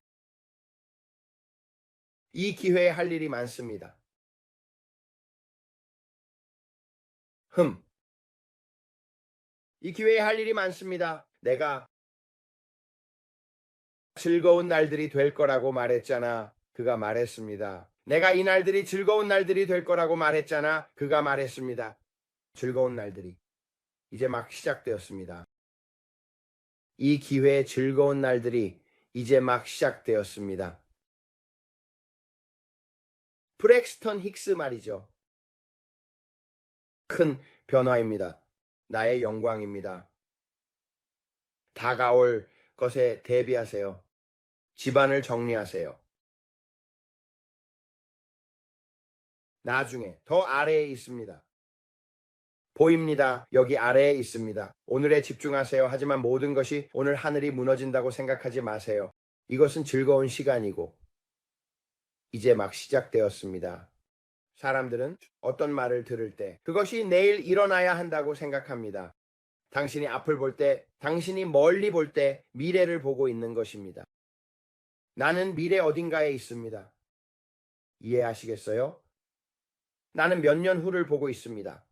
이 기회에 할 일이 많습니다. 이 기회에 할 일이 많습니다. 내가 즐거운 날들이 될 거라고 말했잖아. 그가 말했습니다. 내가 이 날들이 즐거운 날들이 될 거라고 말했잖아. 그가 말했습니다. 즐거운 날들이 이제 막 시작되었습니다. 이 기회의 즐거운 날들이 이제 막 시작되었습니다. 브렉스턴 힉스 말이죠. 큰 변화입니다. 나의 영광입니다. 다가올 것에 대비하세요. 집안을 정리하세요. 나중에 더 아래에 있습니다. 보입니다. 여기 아래에 있습니다. 오늘에 집중하세요. 하지만 모든 것이 오늘 하늘이 무너진다고 생각하지 마세요. 이것은 즐거운 시간이고 이제 막 시작되었습니다. 사람들은 어떤 말을 들을 때 그것이 내일 일어나야 한다고 생각합니다. 당신이 앞을 볼 때, 당신이 멀리 볼 때 미래를 보고 있는 것입니다. 나는 미래 어딘가에 있습니다. 이해하시겠어요? 나는 몇 년 후를 보고 있습니다.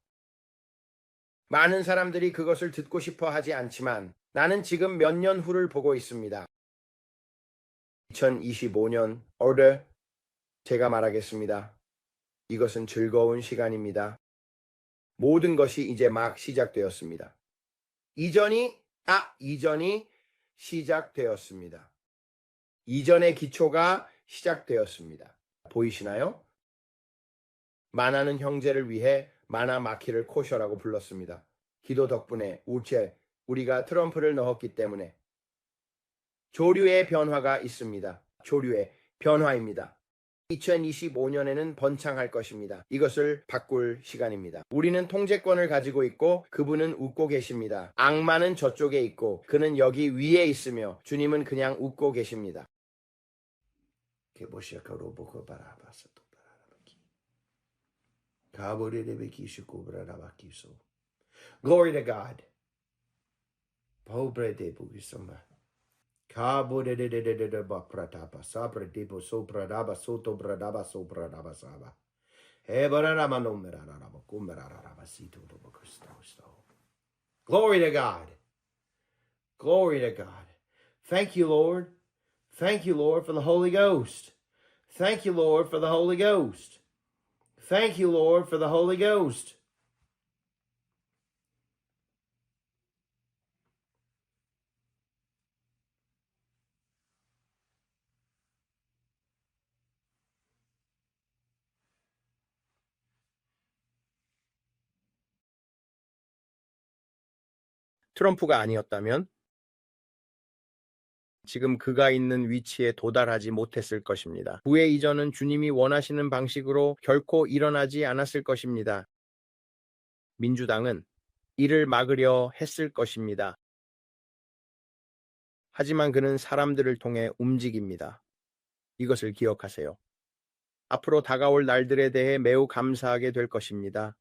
많은 사람들이 그것을 듣고 싶어 하지 않지만 나는 지금 몇 년 후를 보고 있습니다. 2025년 올해 제가 말하겠습니다. 이것은 즐거운 시간입니다. 모든 것이 이제 막 시작되었습니다. 이전이 시작되었습니다. 이전의 기초가 시작되었습니다. 보이시나요? 만화는 형제를 위해 만화 마키를 코셔라고 불렀습니다. 기도 덕분에 우리가 트럼프를 넣었기 때문에 조류의 변화가 있습니다. 조류의 변화입니다. 2025년에는 번창할 것입니다. 이것을 바꿀 시간입니다. 우리는 통제권을 가지고 있고 그분은 웃고 계십니다. 악마는 저쪽에 있고 그는 여기 위에 있으며 주님은 그냥 웃고 계십니다. Glory to God. Pobre de bugisoma. Cabo de bapratapa, sabra debo sobradaba, soto bradaba, sobradaba saba. Ebarama no meraraba, kumeraraba, sito do bacusto. Glory to God. Glory to God. Thank you, Lord. Thank you, Lord, for the Holy Ghost. Thank you, Lord, for the Holy Ghost. Thank you, Lord, for the Holy Ghost. 트럼프가 아니었다면 지금 그가 있는 위치에 도달하지 못했을 것입니다. 부의 이전은 주님이 원하시는 방식으로 결코 일어나지 않았을 것입니다. 민주당은 이를 막으려 했을 것입니다. 하지만 그는 사람들을 통해 움직입니다. 이것을 기억하세요. 앞으로 다가올 날들에 대해 매우 감사하게 될 것입니다.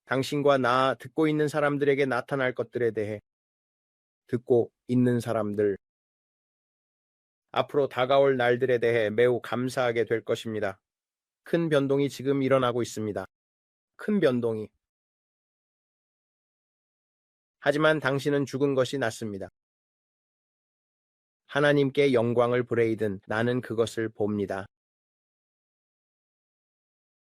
당신과 나 듣고 있는 사람들에게 나타날 것들에 대해 듣고 있는 사람들 앞으로 다가올 날들에 대해 매우 감사하게 될 것입니다. 큰 변동이 지금 일어나고 있습니다. 큰 변동이. 하지만 당신은 죽은 것이 낫습니다. 하나님께 영광을 브레이든 나는 그것을 봅니다.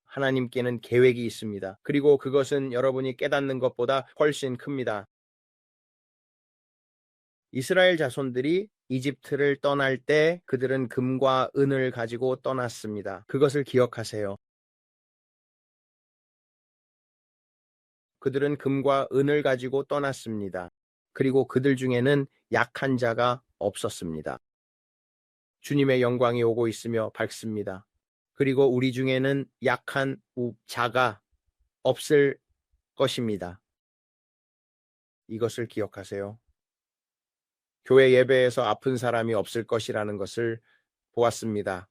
하나님께는 계획이 있습니다. 그리고 그것은 여러분이 깨닫는 것보다 훨씬 큽니다. 이스라엘 자손들이 이집트를 떠날 때 그들은 금과 은을 가지고 떠났습니다. 그것을 기억하세요. 그들은 금과 은을 가지고 떠났습니다. 그리고 그들 중에는 약한 자가 없었습니다. 주님의 영광이 오고 있으며 밝습니다. 그리고 우리 중에는 약한 자가 없을 것입니다. 이것을 기억하세요. 교회 예배에서 아픈 사람이 없을 것이라는 것을 보았습니다.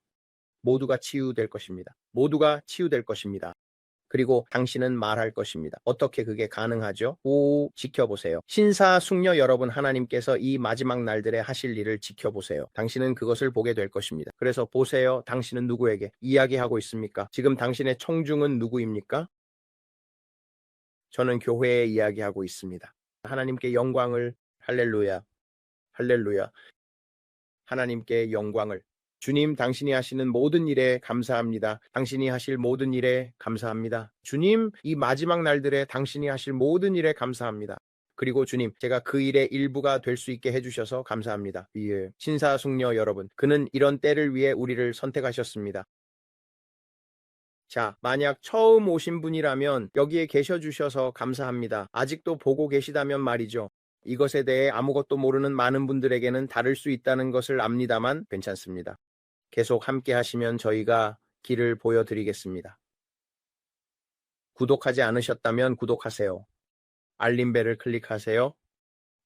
모두가 치유될 것입니다. 모두가 치유될 것입니다. 그리고 당신은 말할 것입니다. 어떻게 그게 가능하죠? 오, 지켜보세요. 신사숙녀 여러분, 하나님께서 이 마지막 날들에 하실 일을 지켜보세요. 당신은 그것을 보게 될 것입니다. 그래서 보세요. 당신은 누구에게 이야기하고 있습니까? 지금 당신의 청중은 누구입니까? 저는 교회에 이야기하고 있습니다. 하나님께 영광을, 할렐루야, 할렐루야. 하나님께 영광을. 주님, 당신이 하시는 모든 일에 감사합니다. 당신이 하실 모든 일에 감사합니다. 주님, 이 마지막 날들에 당신이 하실 모든 일에 감사합니다. 그리고 주님, 제가 그 일의 일부가 될 수 있게 해주셔서 감사합니다. 예. 신사숙녀 여러분, 그는 이런 때를 위해 우리를 선택하셨습니다. 자, 만약 처음 오신 분이라면 여기에 계셔 주셔서 감사합니다. 아직도 보고 계시다면 말이죠. 이것에 대해 아무것도 모르는 많은 분들에게는 다를 수 있다는 것을 압니다만 괜찮습니다. 계속 함께 하시면 저희가 길을 보여드리겠습니다. 구독하지 않으셨다면 구독하세요. 알림벨을 클릭하세요.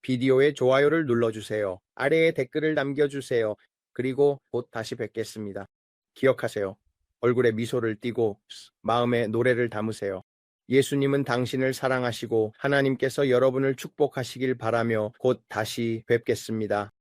비디오에 좋아요를 눌러주세요. 아래에 댓글을 남겨주세요. 그리고 곧 다시 뵙겠습니다. 기억하세요. 얼굴에 미소를 띠고 마음에 노래를 담으세요. 예수님은 당신을 사랑하시고 하나님께서 여러분을 축복하시길 바라며 곧 다시 뵙겠습니다.